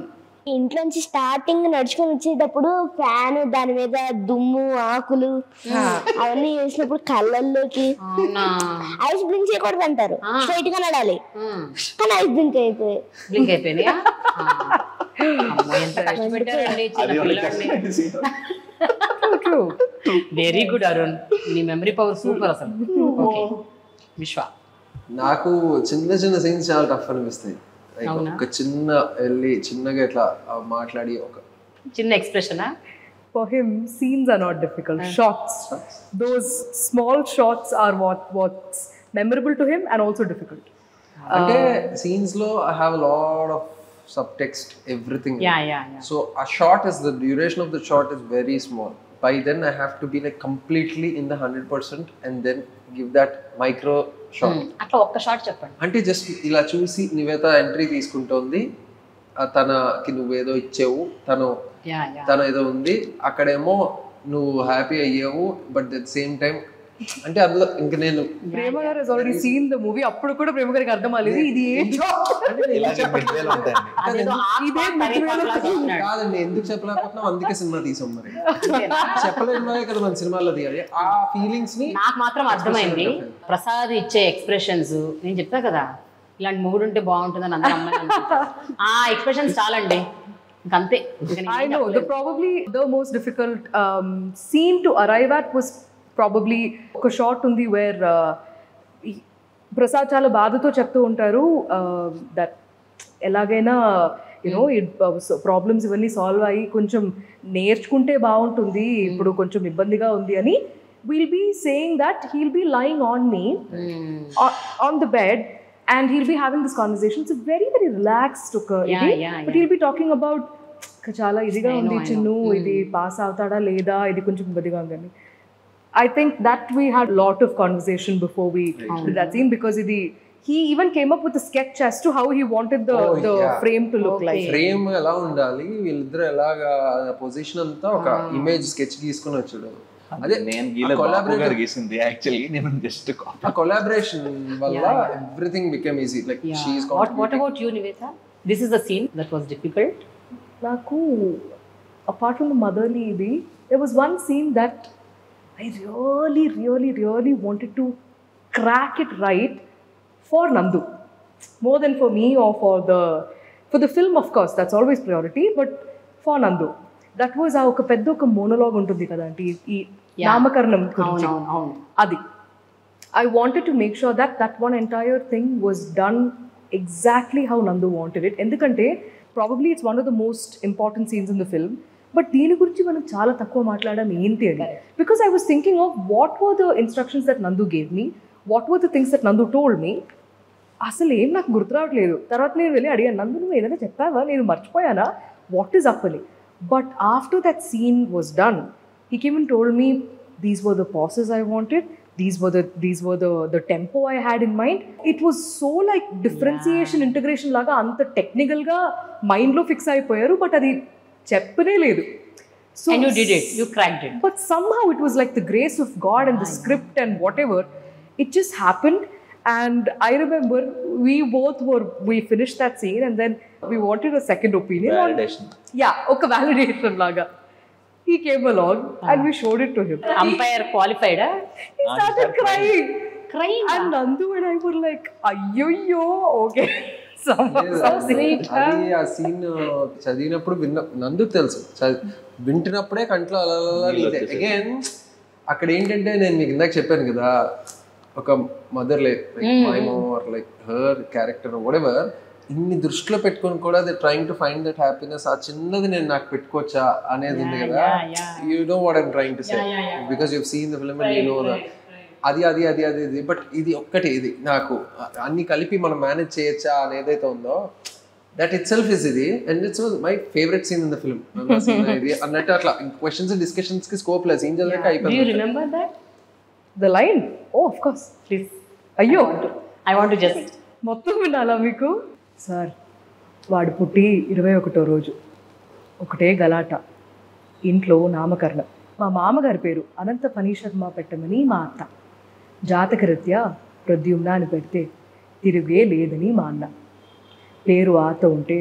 ఇంట్లోంచి స్టార్టింగ్ నడుచుకొని వచ్చేటప్పుడు ఫ్యాన్, దాని మీద దుమ్ము, ఆకులు అవన్నీ వేసినప్పుడు కళ్ళల్లోకి ఐస్ బ్లింక్ చేయకూడదు అంటారు, స్ట్రైట్ గా నడాలి, కానీ ఐస్ బ్లింక్ అయిపోయినాయా? ఎంత కష్టపెట్టారండి చిన్న పిల్లాడిని. వెరీ గుడ్ అరుణ్, నీ మెమరీ పవర్ సూపర్ అసలు. ఓకే విశ్వ. నాకు చిన్న సీన్స్ చాలా టఫ్ అనిపిస్తాయి. ఒక చిన్న వెళ్ళి చిన్నగా ఇట్లా మాట్లాడి ఒక చిన్న expression. For him, scenes are not difficult. Shots. Those small shots are what's memorable to him and also difficult. అంటే scenes లో I have a lot of subtext, everything. Yeah. So a shot is, the duration of the shot is very small. By then I have to be like completely in the 100% and then give that micro shot. అట్లా ఒక్క షాట్ చెప్పండి. అంటే జస్ట్ ఇలా చూసి నివేత ఎంట్రీ తీసుకుంటోంది, తనకి నువ్వేదో ఇచ్చావు, తను ఏదో ఉంది, అక్కడేమో నువ్వు హ్యాపీ అయ్యావు, బట్ అట్ సేమ్ టైం అంటే అందులో ఇంకా నేను ప్రేమ గారు has already seen the movie. అప్పుడు కూడా ప్రేమ గారికి అర్థం అవ్వలేదు ఇది కాదండి, ఎందుకు చెప్పలేకపోతున్నాం, అందుకే సినిమా తీసాం. మరి చెప్పలేమో కదా మన సినిమాలో తీయాలి. ఆ ఫీలింగ్స్ ని నాకు మాత్రం అర్థమైంది. ప్రసాద్ ఇచ్చే ఎక్స్ప్రెషన్స్ నేను చెప్తా కదా, ఇలాంటి మొగుడు ఉంటే బాగుంటుందని అందరూ అమ్మాయి ఆ ఎక్స్ప్రెషన్స్ చాలండి, ఇంకంతే. I know probably the most difficult scene to arrive at was probably ఒక షాట్ ఉంది వేర్ ప్రసాద్ చాలా బాధతో చెప్తూ ఉంటారు దట్ ఎలాగైనా యూనో ప్రాబ్లమ్స్ ఇవన్నీ సాల్వ్ అయ్యి కొంచెం నేర్చుకుంటే బాగుంటుంది, ఇప్పుడు కొంచెం ఇబ్బందిగా ఉంది అని. Will be saying that he'll be lying on me on the bed and he'll be having this conversation. It's a very relaxed but he'll be talking about చాలా ఇదిగా ఉంది చిన్ను, ఇది పాస్ అవుతాడా లేదా, ఇది కొంచెం ఇబ్బందిగా ఉందని. I think that we had a lot of conversation before we did that scene, because he even came up with a sketch as to how he wanted the frame to look like. Frame ఎలా ఉండాలి, వీళ్ళిద్దరు ఎలాగా పొజిషన్ అంతా ఒక ఇమేజ్ స్కెచ్ గీసుకొని వచ్చాడు. అదే నేను గీసింది యాక్చువల్లీ, నేను జస్ట్ కొలాబరేషన్ వల్ల everything become easy. Like she is what about you Nivetha? This is the scene that was difficult. నాకు apart from the motherly there was one scene that I really wanted to crack it right for Nandu, more than for me or for the film. Of course, that's always priority, but for Nandu, that was ఒక పెద్ద ఒక monologue ఉంటుంది కదా అంటే ఈ నామకరణం గురించి. అది I wanted to make sure that that one entire thing was done exactly how Nandu wanted it. ఎందుకంటే probably it's one of the most important scenes in the film, but దీని గురించి మనం చాలా తక్కువ మాట్లాడడం ఏంటి అని. Because I was thinking of what were the instructions that Nandu gave me, what were the things that Nandu told me. అసలు ఏం నాకు గుర్తు రావట్లేదు. తర్వాత నేను వెళ్ళి అడిగాను, నందు నువ్వు ఏదైనా చెప్పావా, నేను మర్చిపోయానా, వాట్ ఈస్ అప్ అని. But after that scene was done, he came and told me these were the pauses I wanted, these were the tempo I had in mind. It was so like differentiation, integration laga anta technical ga mind lo fix అయిపోయారు, but అది చెప్పనే లేదు. So and you did it, you cracked it. But somehow it was like the grace of God and the script and whatever, it just happened. And I remember we finished that scene and then we wanted a second opinion. Validation. Oka validation laga. He came along and we showed it to him. Umpire qualified. He started crying. And Nandu and I were like, ayyo, okay. So sweet. అది ఆ సీన్ చదివినప్పుడు నందుకు తెలుసు, వింటున్నప్పుడే కంట్లో అలా అగైన్ అక్కడ ఏంటంటే నేను మీకు ఇందాక చెప్పాను కదా, ఒక mother like my mom or like her character whatever, ఇన్ని దృష్టిలో పెట్టుకొని కూడా they trying to find that happiness. ఆ చిన్నది నేను నాకు పెట్టుకోవచ్చా అనేది ఉంది కదా, you know what I'm trying to say because you seen the film and you know that అది అది అది అది అది బట్ ఇది ఒక్కటి, ఇది నాకు అన్ని కలిపి మనం మేనేజ్ చేయొచ్చా అని ఏదైతే ఉందో దట్ ఇట్ సెల్ఫ్ ఇస్ ఇది. And it's my favourite scene in the film అన్నట్టు. అట్లా క్వశ్చన్స్ అండ్ డిస్కషన్స్ కి స్కోప్ లేదు, సీన్ చదివాక అయిపోయింది. The line? Oh, of course. Please. అయ్యో, I want to just మొత్తం వినాలా మీకు? సార్, వాడు పుట్టి 21వ రోజు, ఒకటే గలాట, ఇంట్లో నామకరణం. మా మామగారి పేరు అనంత ఫణీశర్మ పెట్టమని మా అత్త, జాతకరీత్యా ప్రద్యుమ్న అని పెడితే తిరుగే లేదని మా అన్న, పేరు ఆత ఉంటే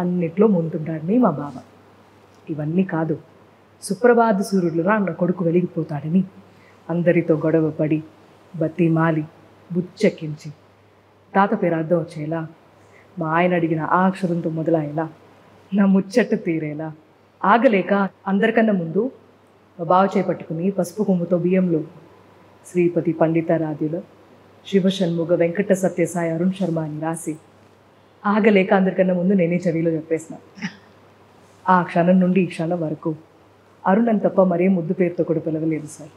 అన్నిట్లో ముందుంటాడని మా బావ. ఇవన్నీ కాదు, సుప్రభాత సూర్యుడులా నా కొడుకు వెలిగిపోతాడని అందరితో గొడవ పడి బతిమాలి బుచ్చెక్కించి తాత పేరు అర్థం వచ్చేలా, మా ఆయన అడిగిన ఆ అక్షరంతో మొదలయ్యేలా, నా ముచ్చట్టు తీరేలా, ఆగలేక అందరికన్నా ముందు మా బావ చేపట్టుకుని పసుపు కొమ్ముతో బియ్యంలో శ్రీపతి పండితారాధ్యుల శివషణ్ముగ వెంకట సత్యసాయి అరుణ్ శర్మ అని రాసి ఆగలేక అందరికన్నా ముందు నేనే చెవిలో చెప్పేసిన. ఆ క్షణం నుండి ఈ క్షణం వరకు అరుణ్ అని తప్ప మరే ముద్దు పేరుతో కూడా పిలవలేదు సార్.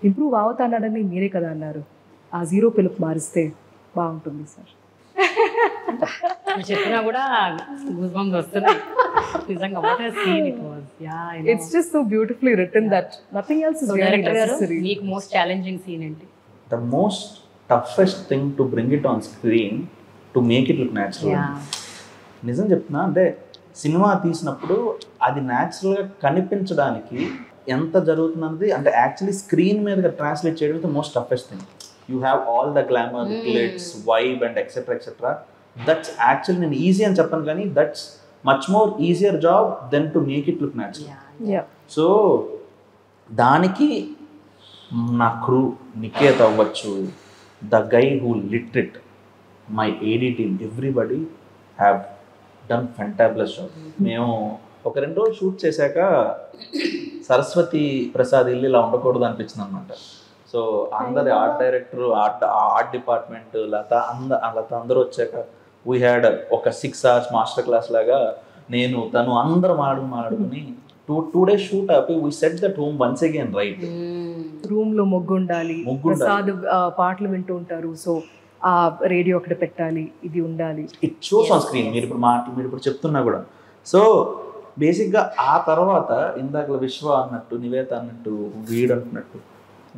ఇంప్రూవ్ అవుతానని మీరే కదా అన్నారు, ఆ జీరో పిలుపు మారిస్తే బాగుంటుంది సార్. చెప్పినా కూడా గూస్బంప్స్ వస్తున్నాయి నిజంగా. What a scene it was. It's just so beautifully written that nothing else is really necessary. మీకు మోస్ట్ ఛాలెంజింగ్ సీన్ ఏంటి? The most toughest thing to bring it on screen to make it look natural. నిజం చెప్తున్నా, అంటే సినిమా తీసినప్పుడు అది న్యాచురల్గా కనిపించడానికి ఎంత జరుగుతున్నది అంటే యాక్చువల్లీ స్క్రీన్ మీదగా ట్రాన్స్లేట్ చేయడం is the most toughest thing. You have all the glamour, glitz, vibe and etcetera etcetera. That's actually నేను ఈజీ అని చెప్పను, కానీ that's much more easier job than to make it look natural. So దానికి నా క్రూ, నికేత్ అవ్వచ్చు, the guy who lit it, my AD team, everybody have done fantabulous job. మేము ఒక 2 రోజులు షూట్ చేశాక సరస్వతి ప్రసాద్ ఇల్లు ఇలా ఉండకూడదు అనిపించింది అనమాట. సో అందరి ఆర్ట్ డైరెక్టర్, ఆర్ట్ డిపార్ట్మెంట్, లత అందరూ వచ్చాక వీ హ్యాడ్ ఒక 6 hours మాస్టర్ క్లాస్ లాగా నేను తను అందరూ మాడుకుని 2 days షూట్ ఆపి we set that home once again right. Room లో మొగ్గు ఉండాలి, ప్రసాద్ పాటలు వింటూ ఉంటారు, సో ఆ రేడియో ఒకటి పెట్టాలి, ఇది ఉండాలి. It shows on screen. మీరు ఇప్పుడు చెప్తున్నా కూడా. సో బేసిక్గా ఆ తర్వాత ఇందాక విశ్వ అన్నట్టు, నివేత అన్నట్టు, వీడు అంటున్నట్టు,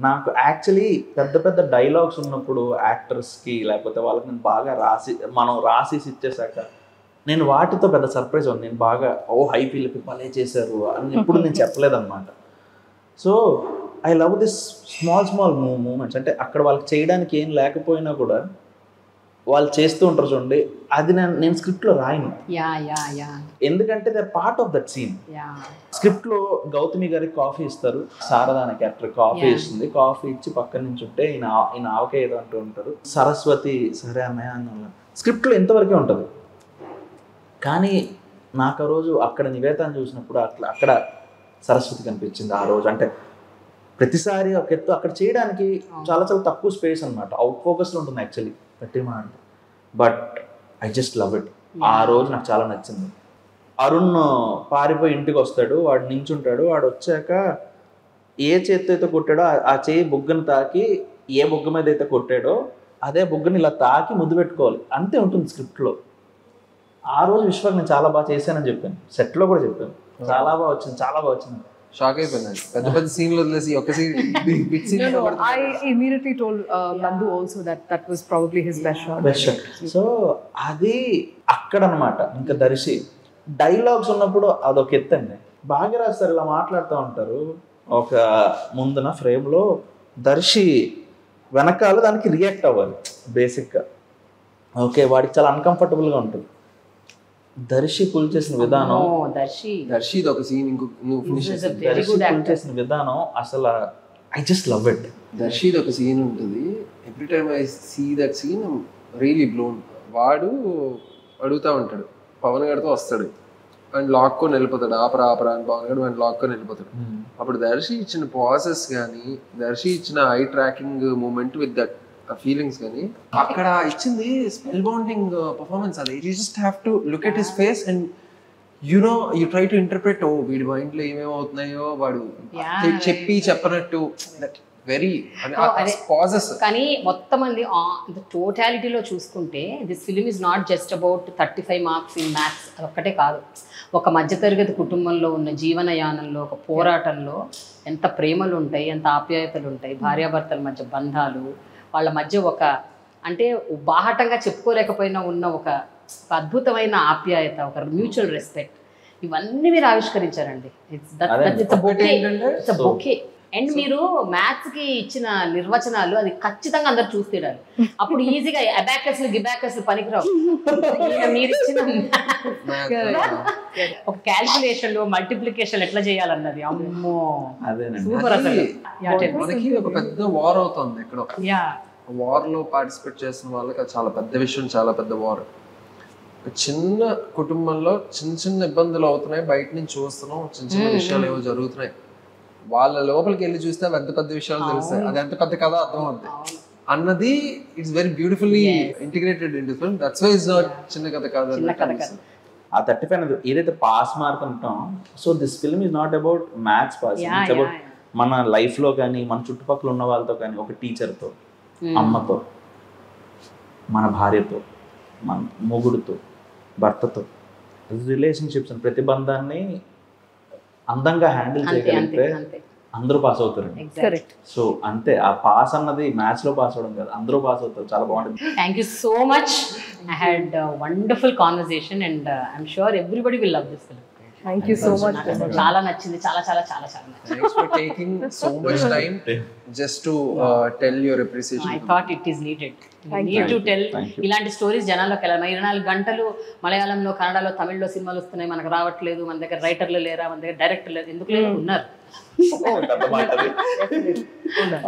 నాకు యాక్చువల్లీ పెద్ద పెద్ద డైలాగ్స్ ఉన్నప్పుడు యాక్టర్స్కి లేకపోతే వాళ్ళకి నేను బాగా మనం రాసేసి ఇచ్చేసాక నేను వాటితో పెద్ద సర్ప్రైజ్ ఉంది. నేను బాగా హై ఫీల్ భలే చేశారు అని ఎప్పుడు నేను చెప్పలేదన్నమాట. So I love this small moments. అంటే అక్కడ వాళ్ళకి చేయడానికి ఏం లేకపోయినా కూడా వాళ్ళు చేస్తూ ఉంటారు చూడండి, అది నేను స్క్రిప్ట్లో రాయను. యా యా యా ఎందుకంటే they are part of that scene. Yeah స్క్రిప్ట్లో గౌతమి గారికి కాఫీ ఇస్తారు, శారద అనే క్యారెక్టర్ కాఫీ ఇస్తుంది, కాఫీ ఇచ్చి పక్కన నుంచి ఉంటే ఈయన ఆవకే ఏదో అంటూ ఉంటారు, సరస్వతి సరే అన్నయ్య అన్న స్క్రిప్ట్లో ఎంతవరకే ఉంటుంది. కానీ నాకు ఆ రోజు అక్కడ నివేదన చూసినప్పుడు అక్కడ సరస్వతి కనిపించింది ఆ రోజు. అంటే ప్రతిసారి ఒక ఎత్తు అక్కడ చేయడానికి చాలా చాలా తక్కువ స్పేస్ అనమాట, అవుట్ ఫోకస్లో ఉంటుంది యాక్చువల్లీ ప్రతిమా అంటే. But I just love it. ఆ రోజు నాకు చాలా నచ్చింది. అరుణ్ పారిపోయి ఇంటికి వస్తాడు, వాడు నించుంటాడు, వాడు వచ్చాక ఏ చేతితో అయితే కొట్టాడో ఆ చేయి బుగ్గను తాకి ఏ బుగ్గ మీద అయితే కొట్టాడో అదే బుగ్గని ఇలా తాకి ముద్దు పెట్టుకోవాలి, అంతే ఉంటుంది స్క్రిప్ట్లో. ఆ రోజు విశ్వాక్ నేను చాలా బాగా చేశానని చెప్పాను, సెట్లో కూడా చెప్పాను, చాలా బాగా వచ్చింది, చాలా బాగా వచ్చింది. షాక్ అయిపోయింది. పెద్ద పెద్ద సీన్లు వదిలేసి ఒక scene bit scene. I immediately told Nandu also that was probably his best shot. So అది అక్కడ అనమాట. ఇంకా దర్శి డైలాగ్స్ ఉన్నప్పుడు అదొక ఎత్తండి, బాగా రాస్తారు, ఇలా మాట్లాడుతూ ఉంటారు. ఒక ముందున ఫ్రేమ్లో దర్శి వెనకాల దానికి రియాక్ట్ అవ్వాలి బేసిక్గా. ఓకే, వాడికి చాలా అన్కంఫర్టబుల్గా ఉంటుంది. దర్శి పుల్ చేసిన విధానం, దర్శి ఒక సీన్ దర్శి పుల్ చేసిన విధానం అసలు I just love it. Darshi ఒక సీన్ ఉంటుంది, every time I see that scene really blown. వాడు అడుగుతూ ఉంటాడు, పవన్ గారితో వస్తాడు అండ్ లాక్కొని వెళ్ళిపోతాడు, ఆపరా అని పవన్ గారు అండ్ లాక్కొని వెళ్ళిపోతాడు. అప్పుడు దర్శి ఇచ్చిన పాసెస్ కానీ, దర్శి ఇచ్చిన eye tracking moment with that feelings కానీ, అక్కడ ఇచ్చింది స్పెల్ బౌండింగ్ పర్ఫార్మెన్స్. అది you just have to look at his face and you try to interpret, ఓ వీడి మైండ్లో ఏమేమవుతున్నాయో వాడు చెప్పనట్టు. That very pauses. కానీ మొత్తం మంది టోటాలిటీలో చూసుకుంటే this film is not just about 35 marks in maths. అదొక్కటే కాదు, ఒక మధ్యతరగతి కుటుంబంలో ఉన్న జీవనయానంలో, ఒక పోరాటంలో ఎంత ప్రేమలు ఉంటాయి, ఎంత ఆప్యాయతలు ఉంటాయి, భార్యాభర్తల మధ్య బంధాలు, వాళ్ళ మధ్య ఒక అంటే బాహటంగా చెప్పుకోలేకపోయినా ఉన్న ఒక అద్భుతమైన ఆప్యాయత, ఒక మ్యూచువల్ రెస్పెక్ట్, ఇవన్నీ మీరు ఆవిష్కరించారండి. It's bouquet. అండ్ మీరు మ్యాథ్స్కి ఇచ్చిన నిర్వచనాలు అది ఖచ్చితంగా అందరు చూసి తీరాలి. అప్పుడు ఈజీగా అబాకస్లు గిబాకస్లు పనికిరావు. మీరు ఇచ్చిన ఒక క్యాల్కులేషన్లు మల్టిప్లికేషన్ ఎట్లా చేయాలన్నది అమ్మో సూపర్. అసలు మనకి ఒక పెద్ద వార్ అవుతుంది ఇక్కడ. వార్ లో పార్టిసిపేట్ చేసిన వాళ్ళకి అది చాలా పెద్ద విషయం, చాలా పెద్ద వార్. చిన్న కుటుంబంలో చిన్న ఇబ్బందులు అవుతున్నాయి, బయట నుంచి చూస్తున్నాం, చిన్న విషయాలు ఏవో జరుగుతున్నాయి. వాళ్ళ లోపలికి వెళ్ళి చూస్తే ఎంత పెద్ద విషయాలు తెలుస్తాయి, అది ఎంత పెద్ద కథ అర్థం అవుతుంది అన్నది. It's very beautifully integrated in film. That's why it's not చిన్న కథ కాదు. ఆ 35 ఏదైతే పాస్ మార్క్ అంటాం, so this film is not about maths pass, it's about మన లైఫ్లో కానీ మన చుట్టుపక్కల ఉన్న వాళ్ళతో కానీ, ఒక టీచర్తో, అమ్మతో, మన భార్యతో, మన మొగుడుతో, భర్తతో, రిలేషన్షిప్స్ ప్రతి బంధాన్ని అందంగా హ్యాండిల్ చేయగలిగితే అందరూ పాస్ అవుతారు. సో అంతే, ఆ పాస్ అన్నది మ్యాథ్స్ లో పాస్ అవడం కాదు, అందరూ పాస్ అవుతారు. చాలా బాగుంటుంది. Thank you so much. I had wonderful conversation and I'm sure everybody will love this film. Thank you so much. చాలా నచ్చింది, చాలా చాలా చాలా చాలా నచ్చింది. Thanks for taking so much time just to tell your appreciation. I thought it is needed. Need to tell ఇలాంటి స్టోరీస్ జనాల్లోకి వెళ్ళాలి. 24 గంటలు మలయాళంలో, కన్నడలో, తమిళ్లో సినిమాలు వస్తున్నాయి, మనకు రావట్లేదు, మన దగ్గర రైటర్లు లేరా, మన దగ్గర డైరెక్టర్ లేదు, ఎందుకు లేదు, ఉన్నారు.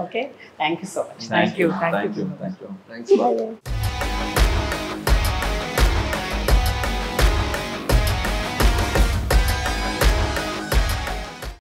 Okay, thank you so much. Thank you. Thanks.